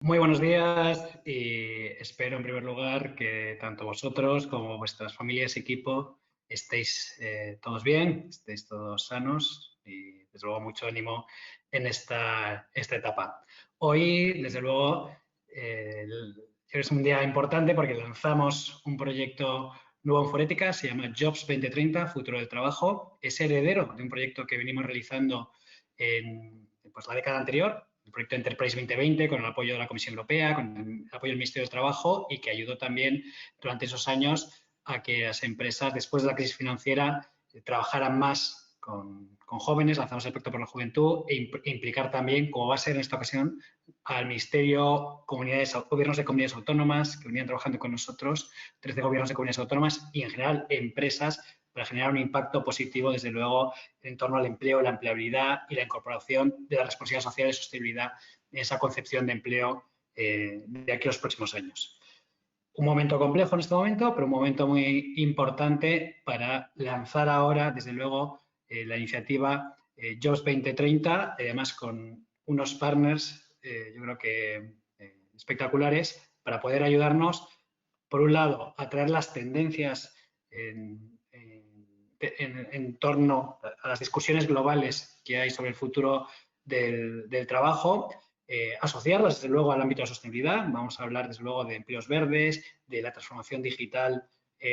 Muy buenos días y espero en primer lugar que tanto vosotros como vuestras familias y equipo estéis todos bien, estéis todos sanos y desde luego mucho ánimo en esta etapa. Hoy, desde luego, es un día importante porque lanzamos un proyecto nuevo en Forética, se llama Jobs 2030, Futuro del Trabajo. Es heredero de un proyecto que venimos realizando en la década anterior, el proyecto Enterprise 2020, con el apoyo de la Comisión Europea, con el apoyo del Ministerio del Trabajo y que ayudó también durante esos años a que las empresas, después de la crisis financiera, trabajaran más con jóvenes, lanzamos el Pacto por la Juventud e implicar también, como va a ser en esta ocasión, al Ministerio, gobiernos de comunidades autónomas que venían trabajando con nosotros, 13 gobiernos de comunidades autónomas y en general empresas para generar un impacto positivo, desde luego, en torno al empleo, la empleabilidad y la incorporación de la responsabilidad social y sostenibilidad en esa concepción de empleo de aquí a los próximos años. Un momento complejo en este momento, pero un momento muy importante para lanzar ahora, desde luego, la iniciativa Jobs 2030, además con unos partners, yo creo que espectaculares, para poder ayudarnos, por un lado, a traer las tendencias en torno a las discusiones globales que hay sobre el futuro del trabajo, asociarlas desde luego al ámbito de la sostenibilidad. Vamos a hablar desde luego de empleos verdes, de la transformación digital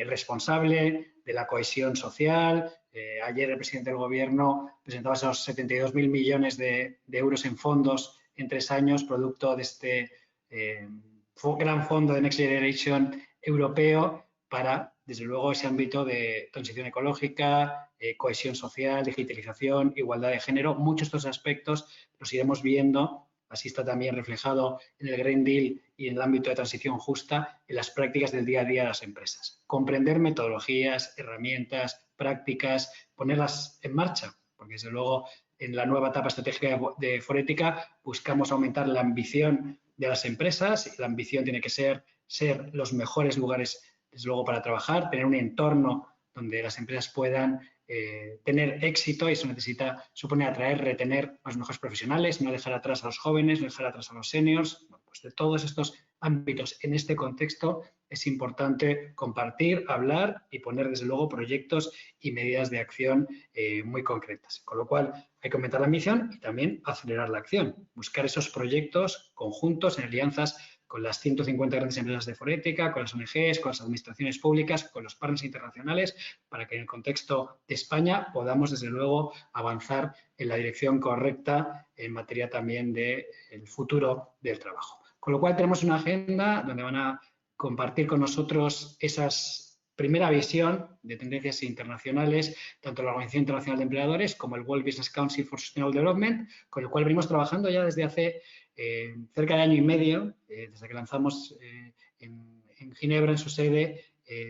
responsable, de la cohesión social. Ayer el presidente del Gobierno presentaba esos 72.000 millones de euros en fondos en 3 años, producto de este gran fondo de Next Generation europeo para, desde luego, ese ámbito de transición ecológica, cohesión social, digitalización, igualdad de género. Muchos de estos aspectos los iremos viendo, así está también reflejado en el Green Deal y en el ámbito de transición justa, en las prácticas del día a día de las empresas. Comprender metodologías, herramientas, prácticas, ponerlas en marcha, porque desde luego en la nueva etapa estratégica de Forética buscamos aumentar la ambición de las empresas y la ambición tiene que ser los mejores lugares, desde luego, para trabajar, tener un entorno donde las empresas puedan tener éxito y eso supone atraer, retener a los mejores profesionales, no dejar atrás a los jóvenes, no dejar atrás a los seniors. Bueno, pues de todos estos ámbitos en este contexto es importante compartir, hablar y poner desde luego proyectos y medidas de acción muy concretas. Con lo cual hay que aumentar la ambición y también acelerar la acción, buscar esos proyectos conjuntos en alianzas con las 150 grandes empresas de Forética, con las ONGs, con las administraciones públicas, con los partners internacionales, para que en el contexto de España podamos, desde luego, avanzar en la dirección correcta en materia también del futuro del trabajo. Con lo cual tenemos una agenda donde van a compartir con nosotros esas primera visión de tendencias internacionales, tanto la Organización Internacional de Empleadores como el World Business Council for Sustainable Development, con el cual venimos trabajando ya desde hace cerca de año y medio, desde que lanzamos en Ginebra, en su sede,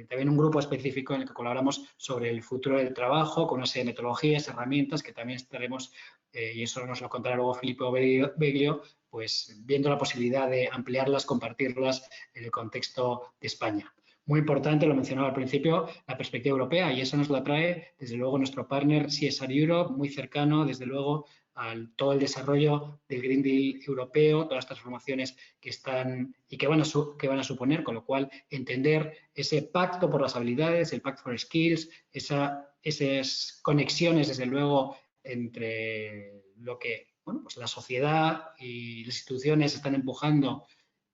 también un grupo específico en el que colaboramos sobre el futuro del trabajo, con una serie de metodologías, herramientas que también estaremos, y eso nos lo contará luego Filippo Beglio, pues viendo la posibilidad de ampliarlas, compartirlas en el contexto de España. Muy importante, lo mencionaba al principio, la perspectiva europea y eso nos lo trae desde luego nuestro partner CSR Europe, muy cercano desde luego a todo el desarrollo del Green Deal europeo, todas las transformaciones que están y que van a suponer, con lo cual entender ese pacto por las habilidades, el Pact for Skills, esas conexiones desde luego entre lo que pues la sociedad y las instituciones están empujando,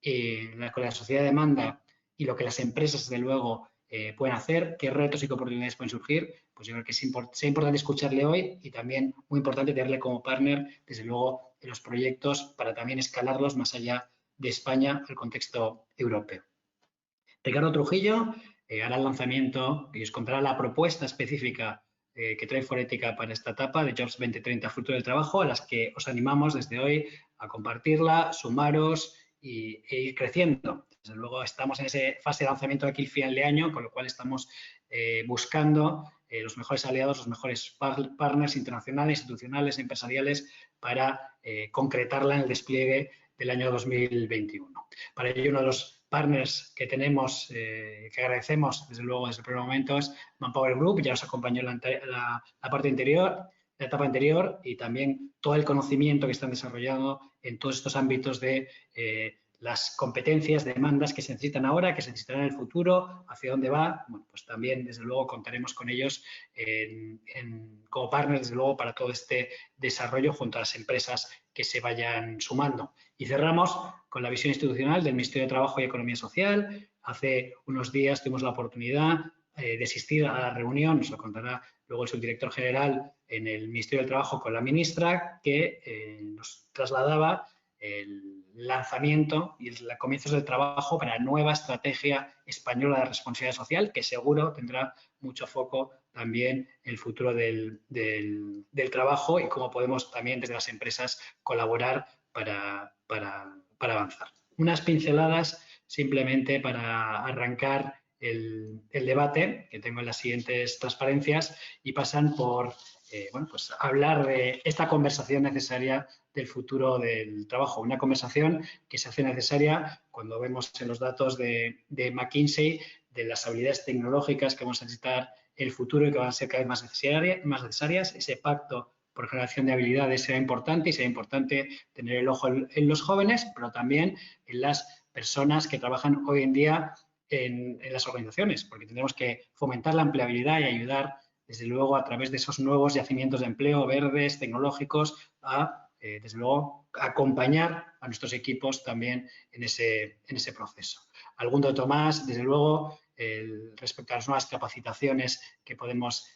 con la sociedad demanda y lo que las empresas, desde luego, pueden hacer, qué retos y qué oportunidades pueden surgir, pues yo creo que sea importante escucharle hoy y también muy importante tenerle como partner, desde luego, en los proyectos para también escalarlos más allá de España al contexto europeo. Ricardo Trujillo hará el lanzamiento y os contará la propuesta específica que trae Forética para esta etapa de Jobs 2030, futuro del trabajo, a las que os animamos desde hoy a compartirla, sumaros e ir creciendo. Desde luego estamos en esa fase de lanzamiento de aquí al final de año, con lo cual estamos buscando los mejores aliados, los mejores partners internacionales, institucionales, empresariales, para concretarla en el despliegue del año 2021. Para ello, uno de los partners que tenemos, que agradecemos desde luego desde el primer momento, es Manpower Group, ya os acompañó en la parte anterior, la etapa anterior, y también todo el conocimiento que están desarrollando en todos estos ámbitos de las competencias, demandas que se necesitan ahora, que se necesitarán en el futuro, hacia dónde va. Bueno, pues también, desde luego, contaremos con ellos como partners, desde luego, para todo este desarrollo junto a las empresas que se vayan sumando. Y cerramos con la visión institucional del Ministerio de Trabajo y Economía Social. Hace unos días tuvimos la oportunidad de asistir a la reunión, nos lo contará luego el subdirector general en el Ministerio del Trabajo con la ministra, que nos trasladaba el lanzamiento y el comienzos del trabajo para la nueva estrategia española de responsabilidad social, que seguro tendrá mucho foco también en el futuro del trabajo y cómo podemos también desde las empresas colaborar para avanzar. Unas pinceladas simplemente para arrancar el debate que tengo en las siguientes transparencias y pasan por bueno, pues hablar de esta conversación necesaria del futuro del trabajo. Una conversación que se hace necesaria cuando vemos en los datos de McKinsey de las habilidades tecnológicas que vamos a necesitar en el futuro y que van a ser cada vez más necesarias. Ese pacto por generación de habilidades será importante y será importante tener el ojo en los jóvenes, pero también en las personas que trabajan hoy en día en las organizaciones, porque tendremos que fomentar la empleabilidad y ayudar, desde luego, a través de esos nuevos yacimientos de empleo verdes, tecnológicos, a, desde luego, acompañar a nuestros equipos también en ese proceso. Algún dato más, desde luego, respecto a las nuevas capacitaciones que podemos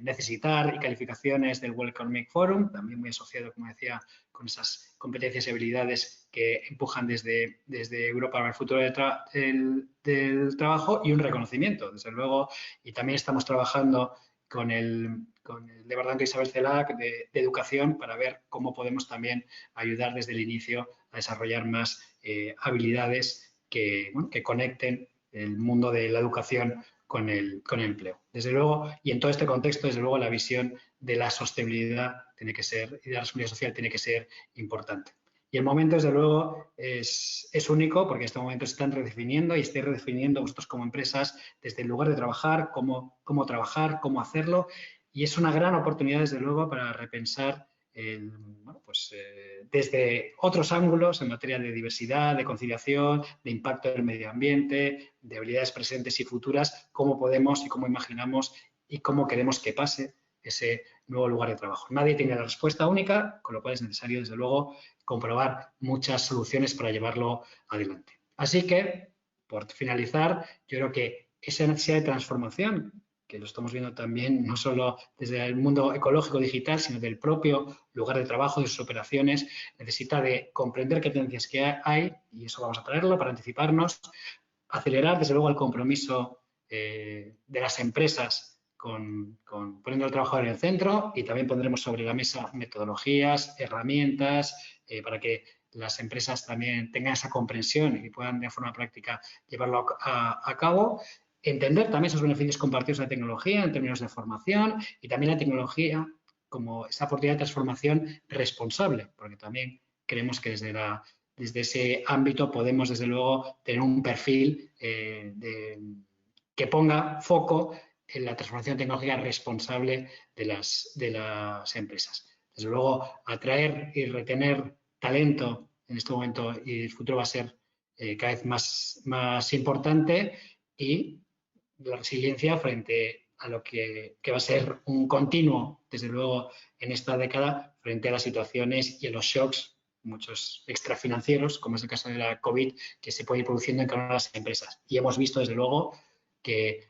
necesitar y calificaciones del World Economic Forum, también muy asociado, como decía, con esas competencias y habilidades que empujan desde Europa para el futuro del trabajo y un reconocimiento, desde luego, y también estamos trabajando con el Departamento Isabel Celac de Educación para ver cómo podemos también ayudar desde el inicio a desarrollar más habilidades que conecten el mundo de la educación con el empleo. Desde luego, y en todo este contexto, desde luego, la visión de la sostenibilidad tiene que ser, y de la responsabilidad social tiene que ser importante. Y el momento, desde luego, es único porque en este momento se están redefiniendo y estáis redefiniendo vosotros como empresas desde el lugar de trabajar, cómo trabajar, cómo hacerlo. Y es una gran oportunidad, desde luego, para repensar bueno, pues, desde otros ángulos en materia de diversidad, de conciliación, de impacto del medio ambiente, de habilidades presentes y futuras, cómo podemos y cómo imaginamos y cómo queremos que pase ese nuevo lugar de trabajo. Nadie tiene la respuesta única, con lo cual es necesario, desde luego, comprobar muchas soluciones para llevarlo adelante. Así que, por finalizar, yo creo que esa necesidad de transformación, que lo estamos viendo también no solo desde el mundo ecológico digital, sino del propio lugar de trabajo, de sus operaciones, necesita de comprender qué tendencias que hay, y eso vamos a traerlo para anticiparnos, acelerar desde luego el compromiso de las empresas poniendo al trabajador en el centro, y también pondremos sobre la mesa metodologías, herramientas para que las empresas también tengan esa comprensión y puedan de forma práctica llevarlo a cabo. Entender también esos beneficios compartidos de la tecnología en términos de formación y también la tecnología como esta oportunidad de transformación responsable, porque también creemos que desde ese ámbito podemos, desde luego, tener un perfil que ponga foco en la transformación tecnológica responsable de las empresas. Desde luego, atraer y retener talento en este momento y el futuro va a ser cada vez más importante, y la resiliencia frente a lo que va a ser un continuo, desde luego, en esta década, frente a las situaciones y a los shocks, muchos extrafinancieros, como es el caso de la COVID, que se puede ir produciendo en cada una de las empresas. Y hemos visto, desde luego, que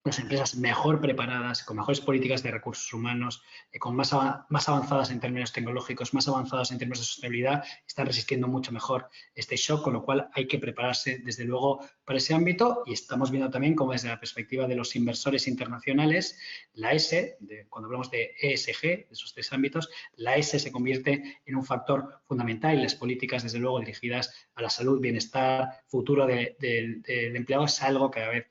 las empresas mejor preparadas, con mejores políticas de recursos humanos, con más avanzadas en términos tecnológicos, más avanzadas en términos de sostenibilidad, están resistiendo mucho mejor este shock, con lo cual hay que prepararse, desde luego, para ese ámbito. Y estamos viendo también cómo, desde la perspectiva de los inversores internacionales, la S, cuando hablamos de ESG, de esos tres ámbitos, la S se convierte en un factor fundamental, y las políticas, desde luego, dirigidas a la salud, bienestar, futuro del empleado, es algo que cada vez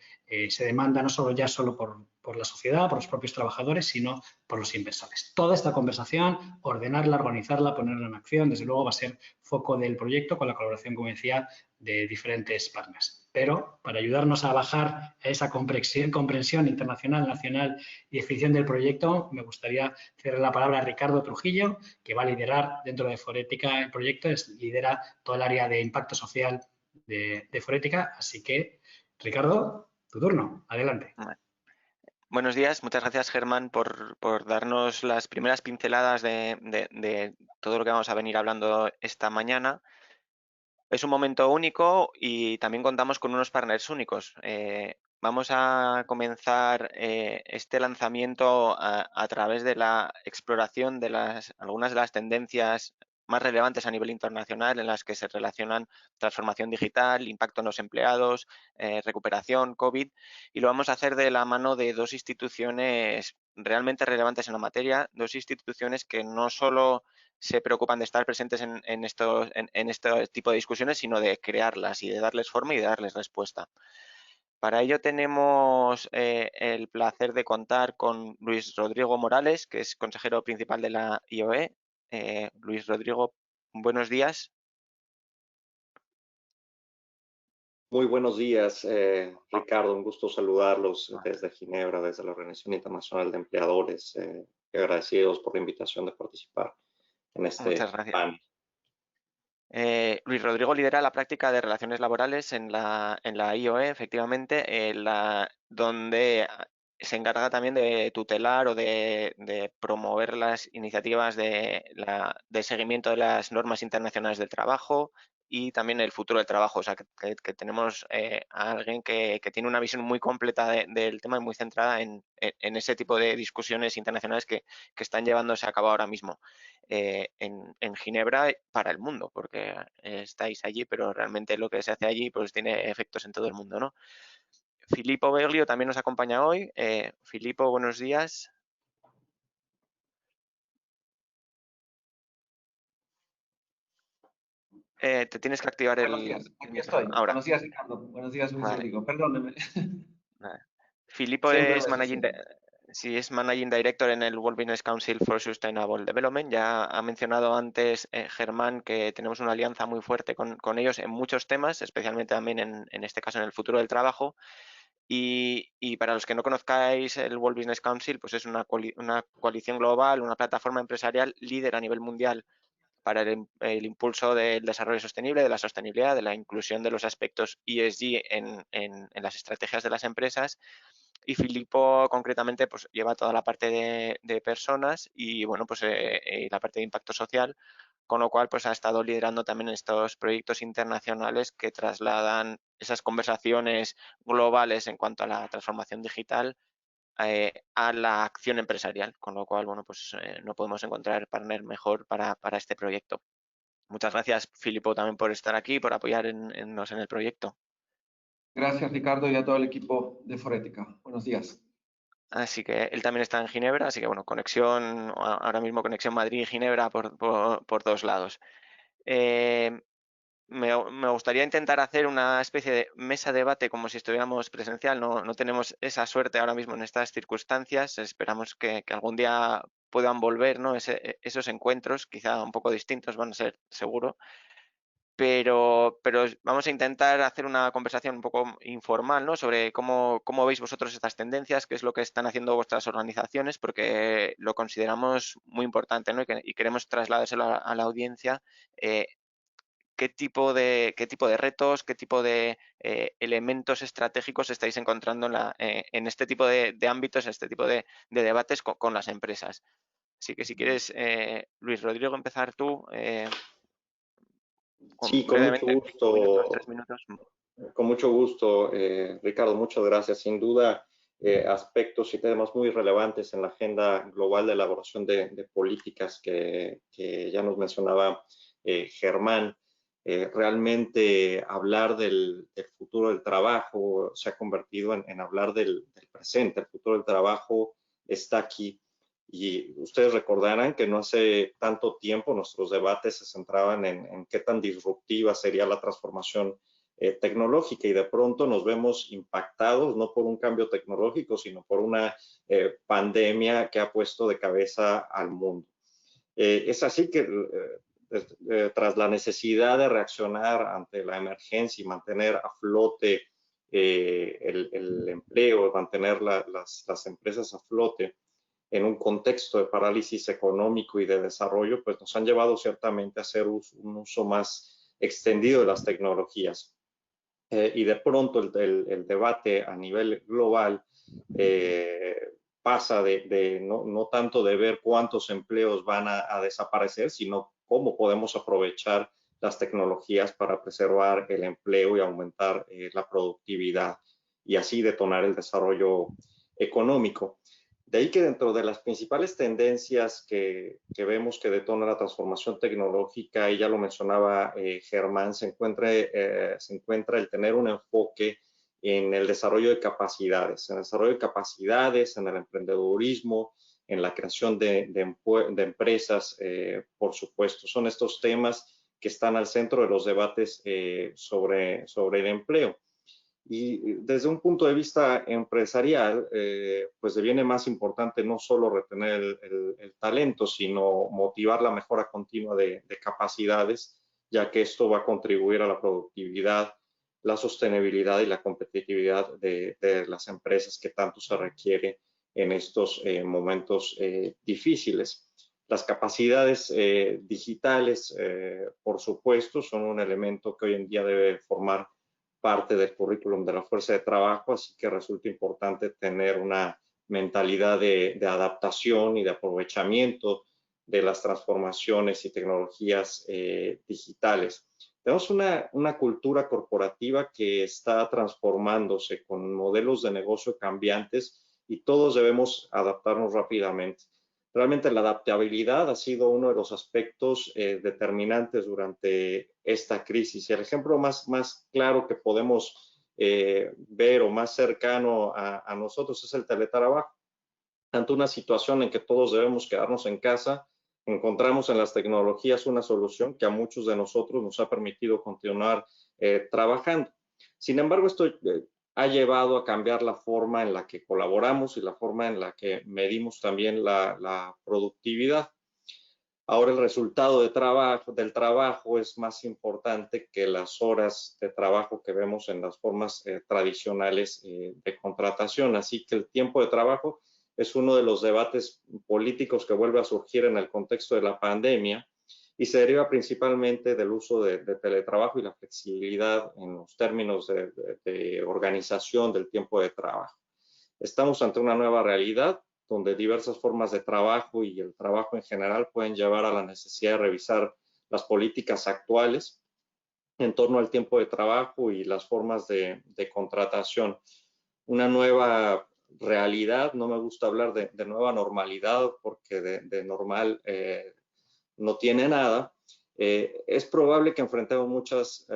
se demanda no solo por la sociedad, por los propios trabajadores, sino por los inversores. Toda esta conversación, ordenarla, organizarla, ponerla en acción, desde luego va a ser foco del proyecto con la colaboración, como decía, de diferentes partners. pero para ayudarnos a bajar a esa comprensión internacional, nacional y definición del proyecto, me gustaría ceder la palabra a Ricardo Trujillo, que va a liderar dentro de Forética el proyecto, lidera todo el área de impacto social de Forética. Así que, Ricardo, tu turno, adelante. Buenos días, muchas gracias Germán por darnos las primeras pinceladas de todo lo que vamos a venir hablando esta mañana. Es un momento único y también contamos con unos partners únicos. Vamos a comenzar este lanzamiento a través de la exploración de algunas de las tendencias más relevantes a nivel internacional en las que se relacionan transformación digital, impacto en los empleados, recuperación, COVID, y lo vamos a hacer de la mano de dos instituciones realmente relevantes en la materia, dos instituciones que no solo se preocupan de estar presentes en este tipo de discusiones, sino de crearlas y de darles forma y de darles respuesta. Para ello tenemos el placer de contar con Luis Rodrigo Morales, que es consejero principal de la IOE. Luis Rodrigo, buenos días. Muy buenos días, Ricardo. Un gusto saludarlos desde Ginebra, desde la Organización Internacional de Empleadores. Agradecidos por la invitación de participar en este Muchas gracias. panel. Luis Rodrigo lidera la práctica de relaciones laborales en la IOE, efectivamente, donde se encarga también de tutelar o de promover las iniciativas de seguimiento de las normas internacionales del trabajo y también el futuro del trabajo. O sea, que tenemos a alguien que tiene una visión muy completa del tema y muy centrada en ese tipo de discusiones internacionales que están llevándose a cabo ahora mismo en Ginebra para el mundo, porque estáis allí, pero realmente lo que se hace allí pues tiene efectos en todo el mundo, ¿no? Filippo Beglio también nos acompaña hoy. Filippo, buenos días. Te tienes que activar Buenos días, aquí estoy. Ahora. Buenos días, Ricardo. Buenos días, Luis Rodrigo. Perdóneme. Filippo Siempre es lo es así. Managing Director en el World Business Council for Sustainable Development. Ya ha mencionado antes Germán que tenemos una alianza muy fuerte con ellos en muchos temas, especialmente también en este caso en el futuro del trabajo. Y para los que no conozcáis el World Business Council, pues es una coalición global, una plataforma empresarial líder a nivel mundial para el impulso del desarrollo sostenible, de la sostenibilidad, de la inclusión de los aspectos ESG en las estrategias de las empresas. Y Filippo concretamente pues lleva toda la parte de personas y bueno pues la parte de impacto social, con lo cual pues ha estado liderando también estos proyectos internacionales que trasladan esas conversaciones globales en cuanto a la transformación digital a la acción empresarial, con lo cual bueno pues no podemos encontrar partner mejor para este proyecto. Muchas gracias Filippo también por estar aquí, por apoyarnos en el proyecto. Gracias, Ricardo, y a todo el equipo de Forética. Buenos días. Así que él también está en Ginebra, así que bueno, ahora mismo conexión Madrid-Ginebra por dos lados. Me gustaría intentar hacer una especie de mesa debate como si estuviéramos presencial. No tenemos esa suerte ahora mismo en estas circunstancias. Esperamos que algún día puedan volver, ¿no? Esos encuentros, quizá un poco distintos van a ser seguro. Pero vamos a intentar hacer una conversación un poco informal, ¿no? Sobre cómo veis vosotros estas tendencias, qué es lo que están haciendo vuestras organizaciones, porque lo consideramos muy importante, ¿no? Y queremos trasladárselo a la audiencia. ¿Qué tipo de retos, qué tipo de elementos estratégicos estáis encontrando en este tipo de ámbitos, este tipo de debates con las empresas? Así que si quieres, Luis Rodrigo, empezar tú. Sí, con mucho gusto. 3 minutos. Con mucho gusto, Ricardo, muchas gracias. Sin duda, aspectos y temas muy relevantes en la agenda global de elaboración de políticas que ya nos mencionaba Germán. Realmente hablar del futuro del trabajo se ha convertido en hablar del presente. El futuro del trabajo está aquí. Y ustedes recordarán que no hace tanto tiempo nuestros debates se centraban en qué tan disruptiva sería la transformación tecnológica, y de pronto nos vemos impactados no por un cambio tecnológico, sino por una pandemia que ha puesto de cabeza al mundo. Es así que tras la necesidad de reaccionar ante la emergencia y mantener a flote el empleo, mantener las empresas a flote en un contexto de parálisis económico y de desarrollo, pues nos han llevado ciertamente a hacer un uso más extendido de las tecnologías. Y de pronto el debate a nivel global pasa de no tanto de ver cuántos empleos van a desaparecer, sino cómo podemos aprovechar las tecnologías para preservar el empleo y aumentar la productividad y así detonar el desarrollo económico. De ahí que dentro de las principales tendencias que vemos que detona la transformación tecnológica, y ya lo mencionaba Germán, se encuentra el tener un enfoque en el desarrollo de capacidades, en el emprendedurismo, en la creación de empresas, por supuesto. Son estos temas que están al centro de los debates sobre el empleo. Y desde un punto de vista empresarial, pues deviene más importante no solo retener el talento, sino motivar la mejora continua de capacidades, ya que esto va a contribuir a la productividad, la sostenibilidad y la competitividad de las empresas que tanto se requiere en estos momentos difíciles. Las capacidades digitales, por supuesto, son un elemento que hoy en día debe formar parte del currículum de la fuerza de trabajo, así que resulta importante tener una mentalidad de adaptación y de aprovechamiento de las transformaciones y tecnologías digitales. Tenemos una cultura corporativa que está transformándose con modelos de negocio cambiantes y todos debemos adaptarnos rápidamente. Realmente la adaptabilidad ha sido uno de los aspectos determinantes durante esta crisis. Y el ejemplo más claro que podemos ver o más cercano a nosotros es el teletrabajo. Ante una situación en que todos debemos quedarnos en casa, encontramos en las tecnologías una solución que a muchos de nosotros nos ha permitido continuar trabajando. Sin embargo, esto ha llevado a cambiar la forma en la que colaboramos y la forma en la que medimos también la productividad. Ahora el resultado del trabajo es más importante que las horas de trabajo que vemos en las formas tradicionales de contratación. Así que el tiempo de trabajo es uno de los debates políticos que vuelve a surgir en el contexto de la pandemia y se deriva principalmente del uso de teletrabajo y la flexibilidad en los términos de organización del tiempo de trabajo. Estamos ante una nueva realidad donde diversas formas de trabajo y el trabajo en general pueden llevar a la necesidad de revisar las políticas actuales en torno al tiempo de trabajo y las formas de contratación. Una nueva realidad, no me gusta hablar de nueva normalidad porque de normal no tiene nada. Es probable que enfrentemos muchas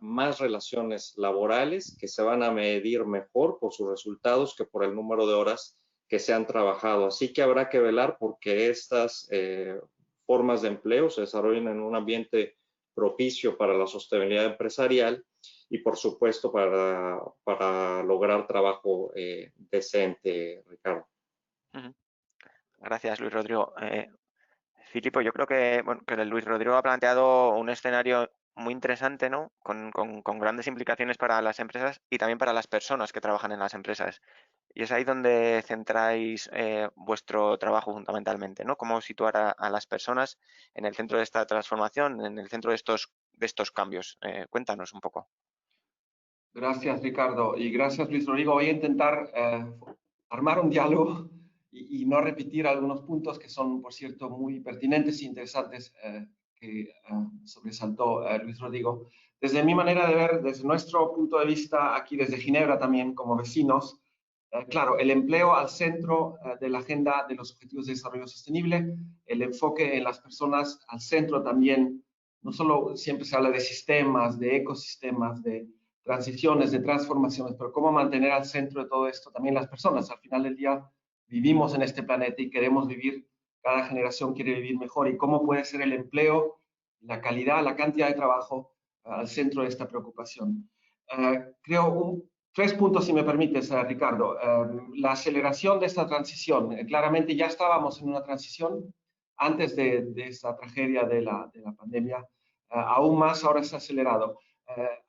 más relaciones laborales que se van a medir mejor por sus resultados que por el número de horas que se han trabajado. Así que habrá que velar porque estas formas de empleo se desarrollen en un ambiente propicio para la sostenibilidad empresarial y, por supuesto, para lograr trabajo decente, Ricardo. Gracias, Luis Rodrigo. Filipo, yo creo que, que Luis Rodrigo ha planteado un escenario muy interesante, ¿no? Con grandes implicaciones para las empresas y también para las personas que trabajan en las empresas. Y es ahí donde centráis vuestro trabajo fundamentalmente, ¿no? Cómo situar a las personas en el centro de esta transformación, en el centro de estos cambios. Cuéntanos un poco. Gracias, Ricardo. Y gracias, Luis Rodrigo. Voy a intentar armar un diálogo y no repetir algunos puntos que son, por cierto, muy pertinentes e interesantes que sobresaltó Luis Rodrigo. Desde mi manera de ver, desde nuestro punto de vista, aquí desde Ginebra también, como vecinos, claro, el empleo al centro de la agenda de los Objetivos de Desarrollo Sostenible, el enfoque en las personas al centro también, no solo siempre se habla de sistemas, de ecosistemas, de transiciones, de transformaciones, pero cómo mantener al centro de todo esto también las personas. Al final del día vivimos en este planeta y queremos vivir, cada generación quiere vivir mejor, y cómo puede ser el empleo, la calidad, la cantidad de trabajo al centro de esta preocupación. Creo 3 puntos, si me permites, Ricardo. La aceleración de esta transición. Claramente ya estábamos en una transición, antes de esta tragedia de la pandemia. Aún más ahora se ha acelerado.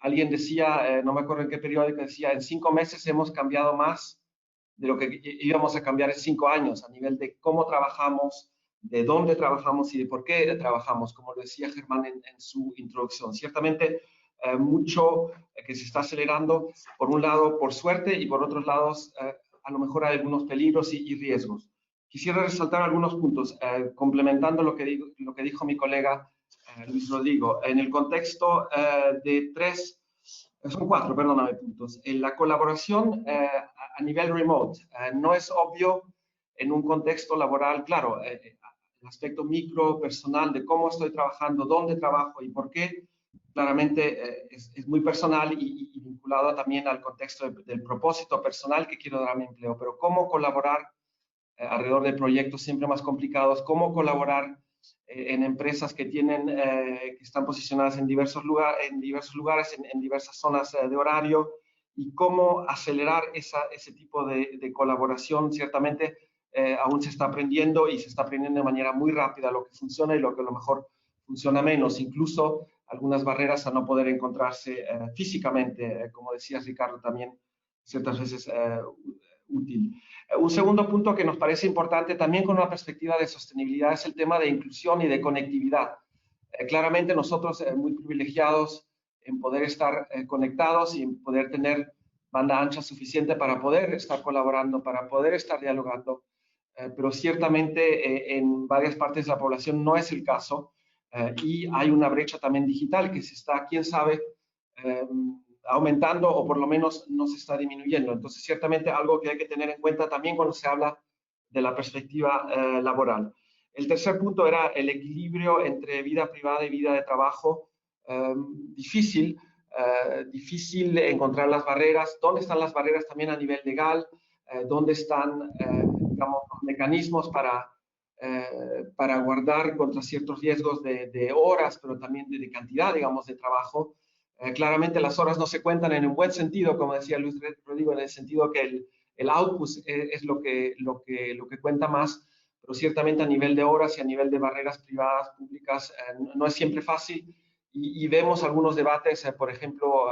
Alguien decía, no me acuerdo en qué periódico, decía, en 5 meses hemos cambiado más de lo que íbamos a cambiar en 5 años, a nivel de cómo trabajamos, de dónde trabajamos y de por qué trabajamos, como lo decía Germán en su introducción. Ciertamente, mucho que se está acelerando, por un lado, por suerte, y por otros lados, a lo mejor hay algunos peligros y riesgos. Quisiera resaltar algunos puntos, complementando lo que dijo mi colega Luis Rodrigo. En el contexto de 4, perdóname, puntos. En la colaboración a nivel remote, no es obvio en un contexto laboral, claro, el aspecto micro, personal, de cómo estoy trabajando, dónde trabajo y por qué, claramente es muy personal y vinculado también al contexto del propósito personal que quiero dar a mi empleo, pero cómo colaborar alrededor de proyectos siempre más complicados, cómo colaborar en empresas que que están posicionadas en diversos lugares, en diversas zonas de horario, y cómo acelerar ese tipo de colaboración. Ciertamente aún se está aprendiendo y se está aprendiendo de manera muy rápida lo que funciona y lo que a lo mejor funciona menos, incluso algunas barreras a no poder encontrarse físicamente, como decías, Ricardo, también ciertas veces útil. Un segundo punto que nos parece importante también con una perspectiva de sostenibilidad es el tema de inclusión y de conectividad. Claramente nosotros muy privilegiados en poder estar conectados y en poder tener banda ancha suficiente para poder estar colaborando, para poder estar dialogando, pero ciertamente en varias partes de la población no es el caso, y hay una brecha también digital que se está, quién sabe, aumentando, o por lo menos no se está disminuyendo. Entonces, ciertamente algo que hay que tener en cuenta también cuando se habla de la perspectiva laboral. El tercer punto era el equilibrio entre vida privada y vida de trabajo. Difícil encontrar las barreras. ¿Dónde están las barreras también a nivel legal? ¿Dónde están, digamos, los mecanismos para guardar contra ciertos riesgos de horas, pero también de cantidad, digamos, de trabajo? Claramente las horas no se cuentan en un buen sentido, como decía Luis Rodrigo, en el sentido que el output es lo que cuenta más, pero ciertamente a nivel de horas y a nivel de barreras privadas, públicas, no es siempre fácil, y vemos algunos debates, por ejemplo,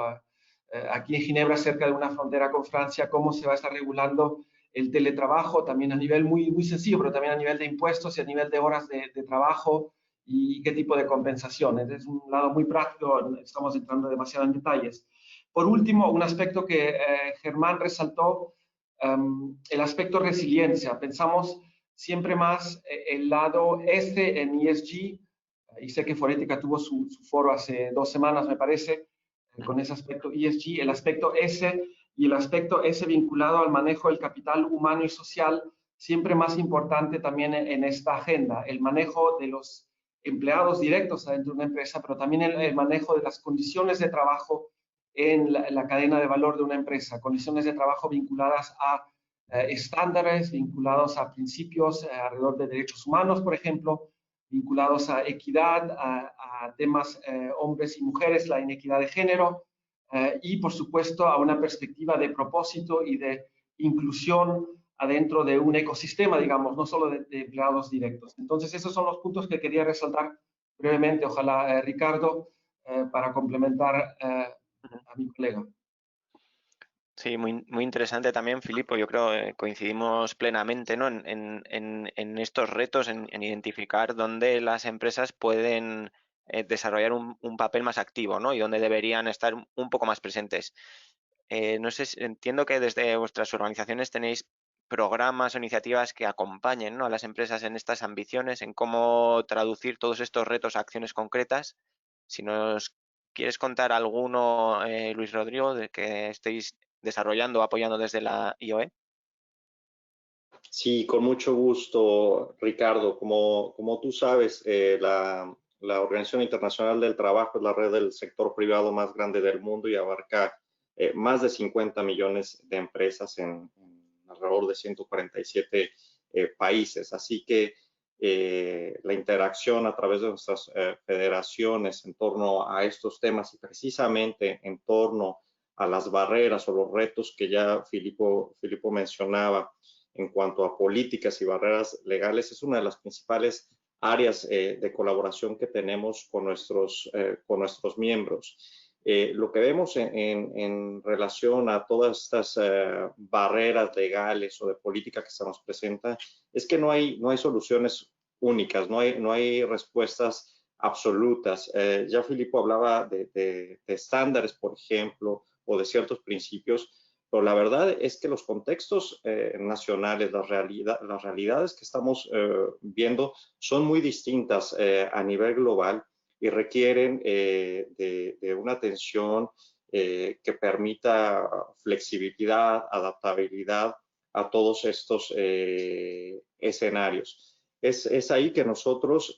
aquí en Ginebra, cerca de una frontera con Francia, cómo se va a estar regulando el teletrabajo, también a nivel muy, muy sencillo, pero también a nivel de impuestos y a nivel de horas de trabajo, y qué tipo de compensaciones. Es un lado muy práctico, estamos entrando demasiado en detalles. Por último, un aspecto que Germán resaltó, el aspecto resiliencia. Pensamos siempre más el lado en ESG, y sé que Forética tuvo su foro hace 2 semanas, me parece, con ese aspecto ESG, el aspecto S y el aspecto S vinculado al manejo del capital humano y social, siempre más importante también en esta agenda, el manejo de los empleados directos adentro de una empresa, pero también el manejo de las condiciones de trabajo en la cadena de valor de una empresa, condiciones de trabajo vinculadas a estándares, vinculados a principios alrededor de derechos humanos, por ejemplo, vinculados a equidad, a temas hombres y mujeres, la inequidad de género, y por supuesto a una perspectiva de propósito y de inclusión adentro de un ecosistema, digamos, no solo de empleados directos. Entonces, esos son los puntos que quería resaltar brevemente, ojalá, Ricardo, para complementar a mi colega. Sí, muy interesante también, Filipo. Yo creo que coincidimos plenamente, ¿no? en estos retos, en identificar dónde las empresas pueden desarrollar un papel más activo, ¿no? Y dónde deberían estar un poco más presentes. No sé, entiendo que desde vuestras organizaciones tenéis programas o iniciativas que acompañen, ¿no?, a las empresas en estas ambiciones, en cómo traducir todos estos retos a acciones concretas. Si nos quieres contar alguno, Luis Rodrigo, de que estéis desarrollando o apoyando desde la IOE. Sí, con mucho gusto, Ricardo. Como tú sabes, la Organización Internacional del Trabajo es la red del sector privado más grande del mundo y abarca más de 50 millones de empresas en alrededor de 147 países. Así que la interacción a través de nuestras federaciones en torno a estos temas, y precisamente en torno a las barreras o los retos que ya Filipo mencionaba en cuanto a políticas y barreras legales, es una de las principales áreas de colaboración que tenemos con nuestros miembros. Lo que vemos en relación a todas estas barreras legales o de política que se nos presentan es que no hay soluciones únicas, no hay respuestas absolutas. Ya Filippo hablaba de estándares, por ejemplo, o de ciertos principios, pero la verdad es que los contextos nacionales, las realidades que estamos viendo son muy distintas a nivel global y requieren de una atención que permita flexibilidad, adaptabilidad a todos estos escenarios. Es ahí que nosotros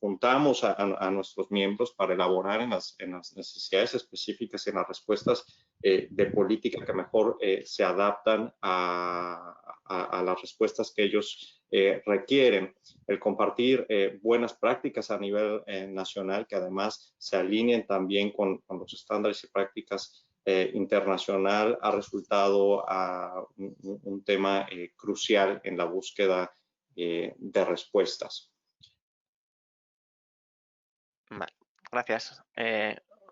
juntamos a nuestros miembros para elaborar en las necesidades específicas, en las respuestas de política que mejor se adaptan a las respuestas que ellos requieren. El compartir buenas prácticas a nivel nacional que además se alineen también con los estándares y prácticas internacional ha resultado un tema crucial en la búsqueda de respuestas. Vale, gracias.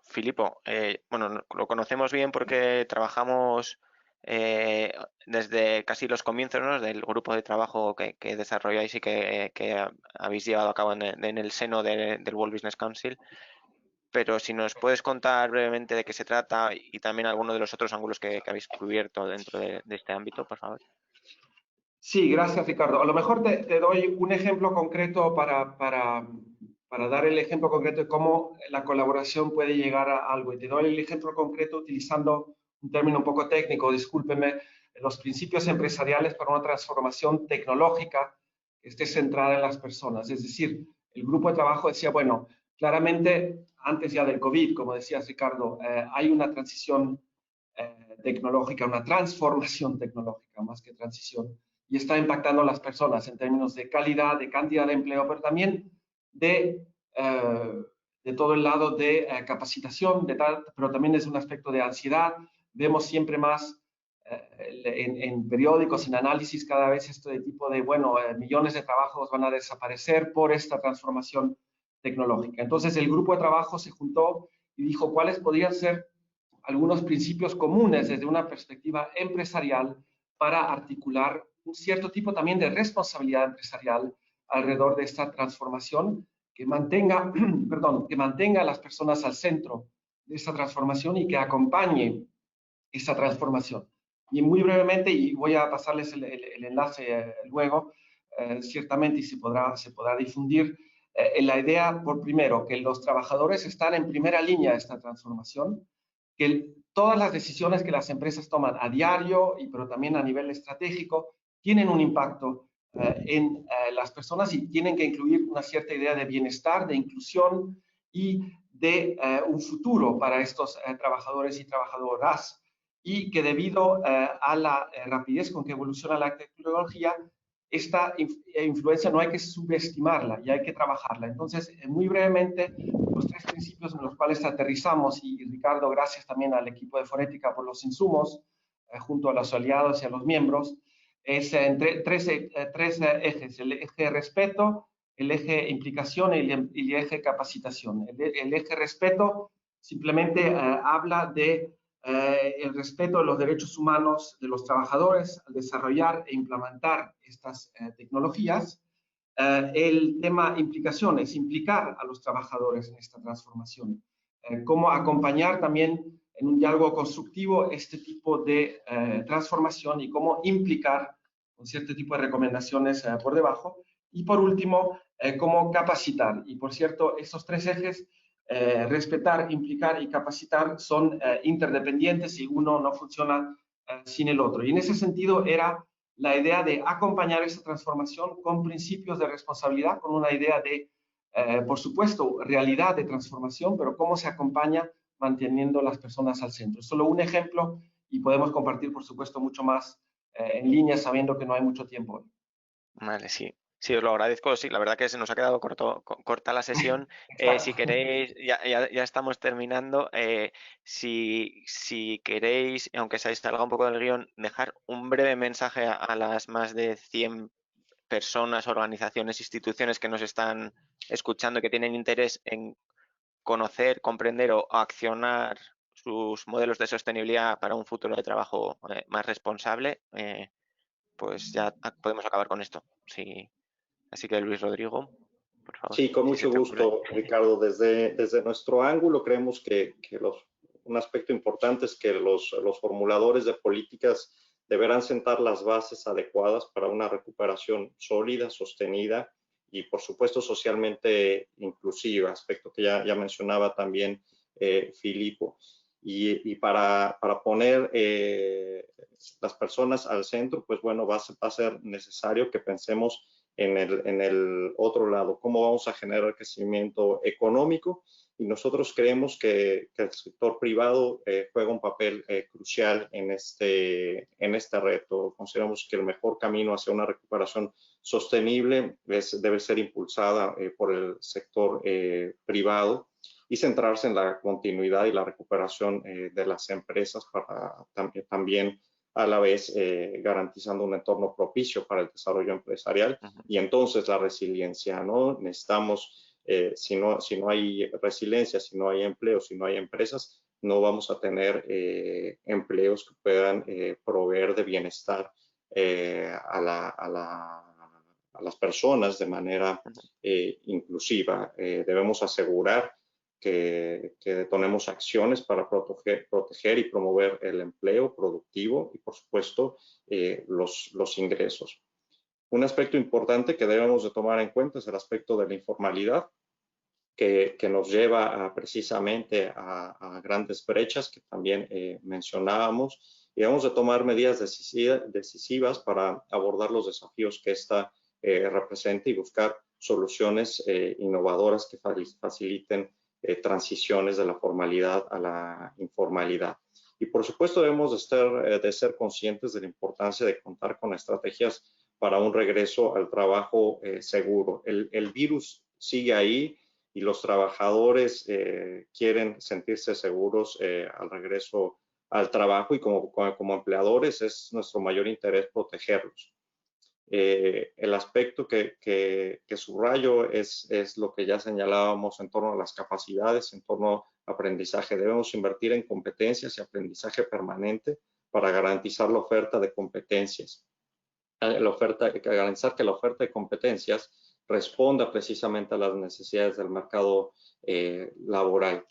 Filippo, bueno, lo conocemos bien porque trabajamos desde casi los comienzos, ¿no?, del grupo de trabajo que desarrolláis y que habéis llevado a cabo en el seno del World Business Council. Pero si nos puedes contar brevemente de qué se trata y también algunos de los otros ángulos que habéis cubierto dentro de este ámbito, por favor. Sí, gracias, Ricardo. A lo mejor te doy un ejemplo concreto para dar el ejemplo concreto de cómo la colaboración puede llegar a algo. Y te doy el ejemplo concreto utilizando un término un poco técnico, discúlpeme, los principios empresariales para una transformación tecnológica que esté centrada en las personas. Es decir, el grupo de trabajo decía, bueno, claramente antes ya del COVID, como decías, Ricardo, hay una transición tecnológica, una transformación tecnológica más que transición, y está impactando a las personas en términos de calidad, de cantidad de empleo, pero también de todo el lado de capacitación, pero también es un aspecto de ansiedad. Vemos siempre más en periódicos, en análisis, cada vez este tipo de, bueno, millones de trabajos van a desaparecer por esta transformación tecnológica. Entonces el grupo de trabajo se juntó y dijo cuáles podrían ser algunos principios comunes desde una perspectiva empresarial para articular un cierto tipo también de responsabilidad empresarial alrededor de esta transformación que mantenga, que mantenga a las personas al centro de esta transformación y que acompañe esta transformación. Y muy brevemente, y voy a pasarles el enlace luego, ciertamente, y se podrá difundir, la idea, por primero, que los trabajadores están en primera línea de esta transformación, que todas las decisiones que las empresas toman a diario, pero también a nivel estratégico, tienen un impacto en las personas y tienen que incluir una cierta idea de bienestar, de inclusión y de un futuro para estos trabajadores y trabajadoras, y que debido a la rapidez con que evoluciona la tecnología, esta influencia no hay que subestimarla y hay que trabajarla. Entonces, muy brevemente, los tres principios en los cuales aterrizamos, y Ricardo, gracias también al equipo de Forética por los insumos, junto a los aliados y a los miembros, es entre tres ejes: el eje respeto, el eje implicación y el eje capacitación. El eje respeto simplemente habla de el respeto de los derechos humanos de los trabajadores al desarrollar e implementar estas tecnologías. El tema implicación es implicar a los trabajadores en esta transformación. Cómo acompañar también en un diálogo constructivo este tipo de transformación y cómo implicar con cierto tipo de recomendaciones por debajo. Y por último, cómo capacitar. Y por cierto, estos tres ejes, respetar, implicar y capacitar, son interdependientes y uno no funciona sin el otro. Y en ese sentido era la idea de acompañar esa transformación con principios de responsabilidad, con una idea de, por supuesto, realidad de transformación, pero cómo se acompaña manteniendo las personas al centro. Solo un ejemplo, y podemos compartir, por supuesto, mucho más en línea, sabiendo que no hay mucho tiempo. Vale, sí. Sí, os lo agradezco. Sí, la verdad que se nos ha quedado corta la sesión. Si queréis, ya estamos terminando. Si queréis, aunque se salga un poco del guión, dejar un breve mensaje a las más de 100 personas, organizaciones, instituciones que nos están escuchando, que tienen interés en conocer, comprender o accionar sus modelos de sostenibilidad para un futuro de trabajo más responsable, pues ya podemos acabar con esto. Sí. Así que Luis Rodrigo, por favor. Sí, con si mucho se te ocurre. gusto, Ricardo. Desde nuestro ángulo creemos que un aspecto importante es que los formuladores de políticas deberán sentar las bases adecuadas para una recuperación sólida, sostenida y, por supuesto, socialmente inclusiva, aspecto que ya mencionaba también Filipo. Y para poner las personas al centro, pues bueno, va a ser necesario que pensemos en el otro lado, cómo vamos a generar crecimiento económico, y nosotros creemos que el sector privado juega un papel crucial en este reto. Consideramos que el mejor camino hacia una recuperación sostenible debe ser impulsada por el sector privado y centrarse en la continuidad y la recuperación de las empresas para también a la vez garantizando un entorno propicio para el desarrollo empresarial y entonces la resiliencia, ¿no? Necesitamos, si no hay resiliencia, si no hay empleo, si no hay empresas, no vamos a tener empleos que puedan proveer de bienestar a las personas de manera inclusiva. Debemos asegurar que detonemos acciones para proteger y promover el empleo productivo y, por supuesto, los ingresos. Un aspecto importante que debemos de tomar en cuenta es el aspecto de la informalidad, que nos lleva precisamente a grandes brechas que también mencionábamos, y debemos de tomar medidas decisivas para abordar los desafíos que esta representa y buscar soluciones innovadoras que faciliten transiciones de la formalidad a la informalidad. Y por supuesto debemos de ser conscientes de la importancia de contar con estrategias para un regreso al trabajo seguro. El virus sigue ahí y los trabajadores quieren sentirse seguros al regreso al trabajo, y como empleadores es nuestro mayor interés protegerlos. El aspecto que subrayo es lo que ya señalábamos en torno a las capacidades, en torno a aprendizaje. Debemos invertir en competencias y aprendizaje permanente para garantizar la oferta de competencias. Garantizar que la oferta de competencias responda precisamente a las necesidades del mercado laboral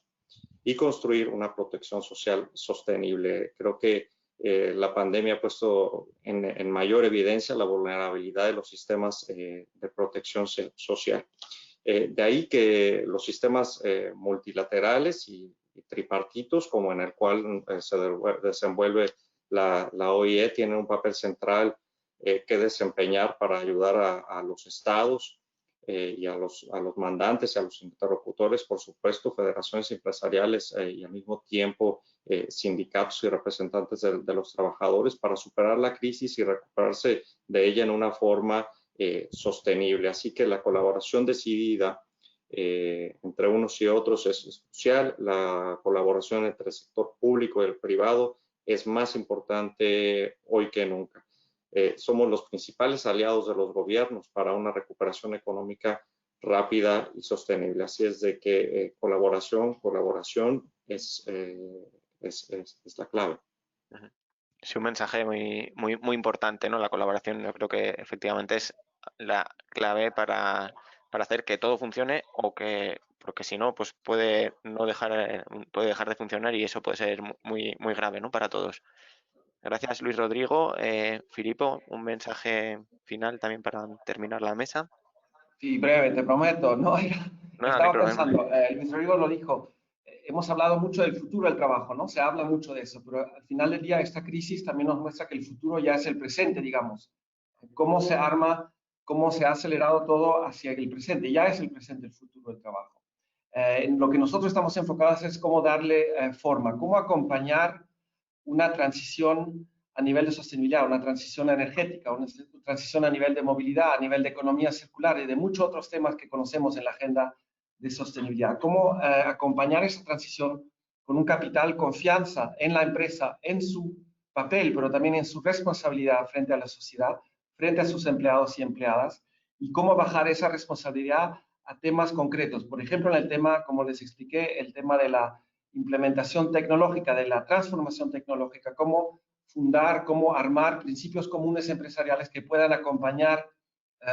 y construir una protección social sostenible. Creo que la pandemia ha puesto en mayor evidencia la vulnerabilidad de los sistemas de protección social. De ahí que los sistemas multilaterales y tripartitos, como en el cual se desenvuelve la OIE, tienen un papel central que desempeñar para ayudar a los estados y a los mandantes y a los interlocutores, por supuesto, federaciones empresariales y al mismo tiempo sindicatos y representantes de los trabajadores, para superar la crisis y recuperarse de ella en una forma sostenible. Así que la colaboración decidida entre unos y otros es crucial. La colaboración entre el sector público y el privado es más importante hoy que nunca. Somos los principales aliados de los gobiernos para una recuperación económica rápida y sostenible. Así es de que colaboración es la clave. Sí, un mensaje muy importante, ¿no? La colaboración, yo creo que efectivamente es la clave para hacer que todo funcione, porque si no, pues puede dejar de funcionar, y eso puede ser muy grave, ¿no? Para todos. Gracias, Luis Rodrigo. Filipo, un mensaje final también para terminar la mesa. Sí, breve, te prometo. No, estaba pensando, Luis Rodrigo lo dijo, hemos hablado mucho del futuro del trabajo, ¿no? Se habla mucho de eso, pero al final del día esta crisis también nos muestra que el futuro ya es el presente, digamos. Cómo se arma, cómo se ha acelerado todo hacia el presente. Ya es el presente el futuro del trabajo. En lo que nosotros estamos enfocados es cómo darle forma, cómo acompañar una transición a nivel de sostenibilidad, una transición energética, una transición a nivel de movilidad, a nivel de economía circular y de muchos otros temas que conocemos en la agenda de sostenibilidad. Cómo acompañar esa transición con un capital confianza en la empresa, en su papel, pero también en su responsabilidad frente a la sociedad, frente a sus empleados y empleadas, y cómo bajar esa responsabilidad a temas concretos. Por ejemplo, en el tema, como les expliqué, el tema de la implementación tecnológica, de la transformación tecnológica, cómo fundar, cómo armar principios comunes empresariales que puedan acompañar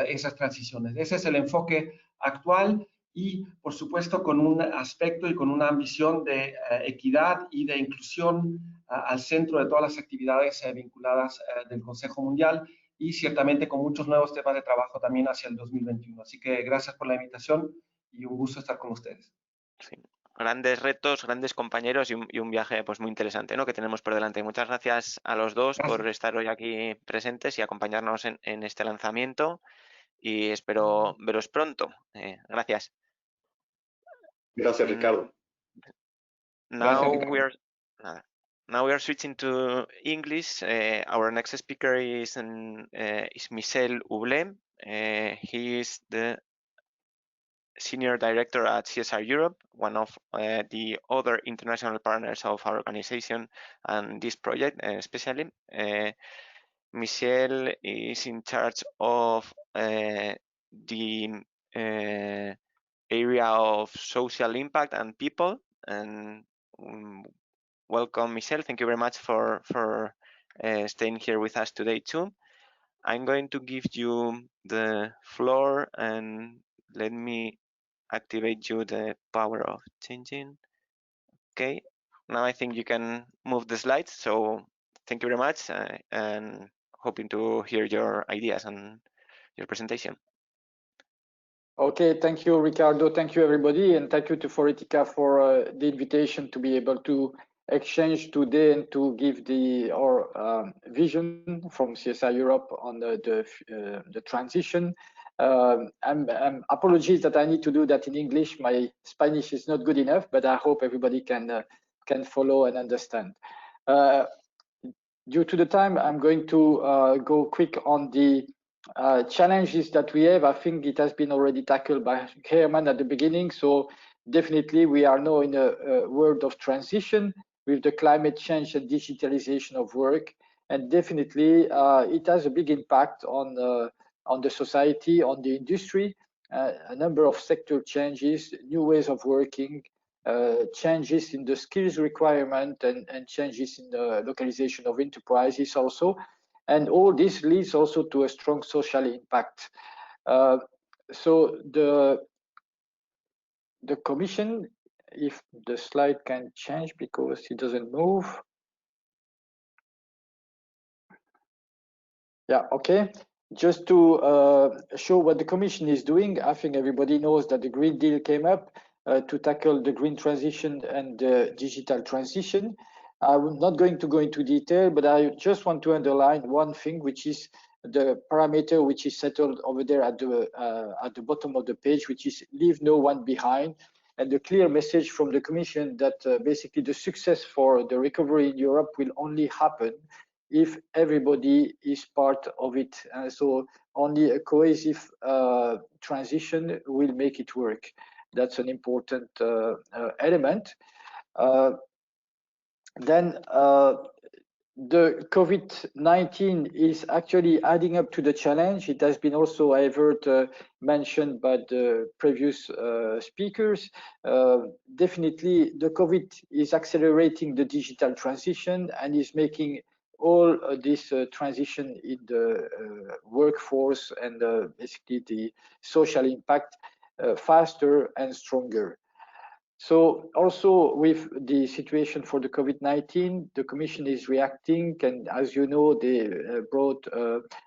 esas transiciones. Ese es el enfoque actual y, por supuesto, con un aspecto y con una ambición de equidad y de inclusión al centro de todas las actividades vinculadas del Consejo Mundial, y ciertamente con muchos nuevos temas de trabajo también hacia el 2021. Así que gracias por la invitación y un gusto estar con ustedes. Sí. Grandes retos, grandes compañeros y un viaje pues muy interesante, ¿no?, que tenemos por delante. Muchas gracias a los dos por estar hoy aquí presentes y acompañarnos en este lanzamiento, y espero veros pronto. Gracias. Gracias, Ricardo. Now we are switching to English. Our next speaker is Michel Houblé. He is the Senior Director at CSR Europe, one of the other international partners of our organization and this project especially. Michel is in charge of the area of social impact and people. And welcome, Michel. Thank you very much for staying here with us today too. I'm going to give you the floor, and let me activate you the power of changing. Okay, now I think you can move the slides. So thank you very much, and hoping to hear your ideas and your presentation. Okay, thank you, Ricardo. Thank you, everybody, and thank you to Foretica for the invitation to be able to exchange today and to give our vision from CSR Europe on the transition. Apologies that I need to do that in English. My Spanish is not good enough, but I hope everybody can follow and understand. Due to the time, I'm going to go quick on the challenges that we have. I think it has been already tackled by Herman at the beginning. So definitely we are now in a world of transition with the climate change and digitalization of work. And definitely it has a big impact on the society, on the industry, a number of sector changes, new ways of working, changes in the skills requirement, and changes in the localization of enterprises also. And all this leads also to a strong social impact. So the Commission, if the slide can change because it doesn't move. Yeah, okay. Just to show what the Commission is doing, I think everybody knows that the Green Deal came up to tackle the green transition and the digital transition. I'm not going to go into detail, but I just want to underline one thing, which is the parameter which is settled over there at the bottom of the page, which is leave no one behind. And the clear message from the Commission that basically the success for the recovery in Europe will only happen if everybody is part of it. So only a cohesive transition will make it work. That's an important element. Then the COVID-19 is actually adding up to the challenge. It has been also, I've heard, mentioned by the previous speakers. Definitely, the COVID is accelerating the digital transition and is making all this transition in the workforce and basically the social impact faster and stronger. So also with the situation for the COVID-19, the Commission is reacting, and as you know, they brought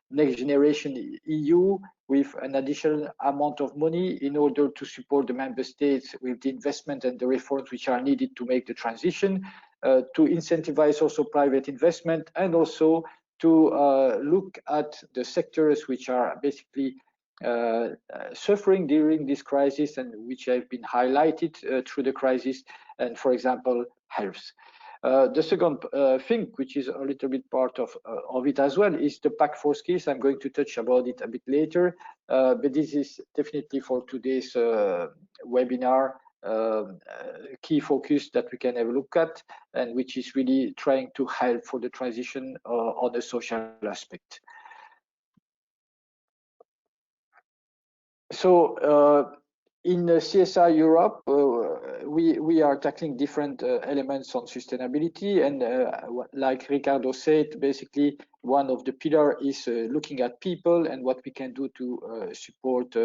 Next Generation EU with an additional amount of money in order to support the member states with the investment and the reforms which are needed to make the transition, to incentivize also private investment, and also to look at the sectors which are basically suffering during this crisis and which have been highlighted through the crisis, and for example, health. The second thing, which is a little bit part of it as well, is the Pact for Skills. I'm going to touch about it a bit later, but this is definitely for today's webinar key focus that we can have a look at, and which is really trying to help for the transition on the social aspect. So in CSR Europe, we are tackling different elements on sustainability, and like Ricardo said, basically one of the pillars is looking at people and what we can do to support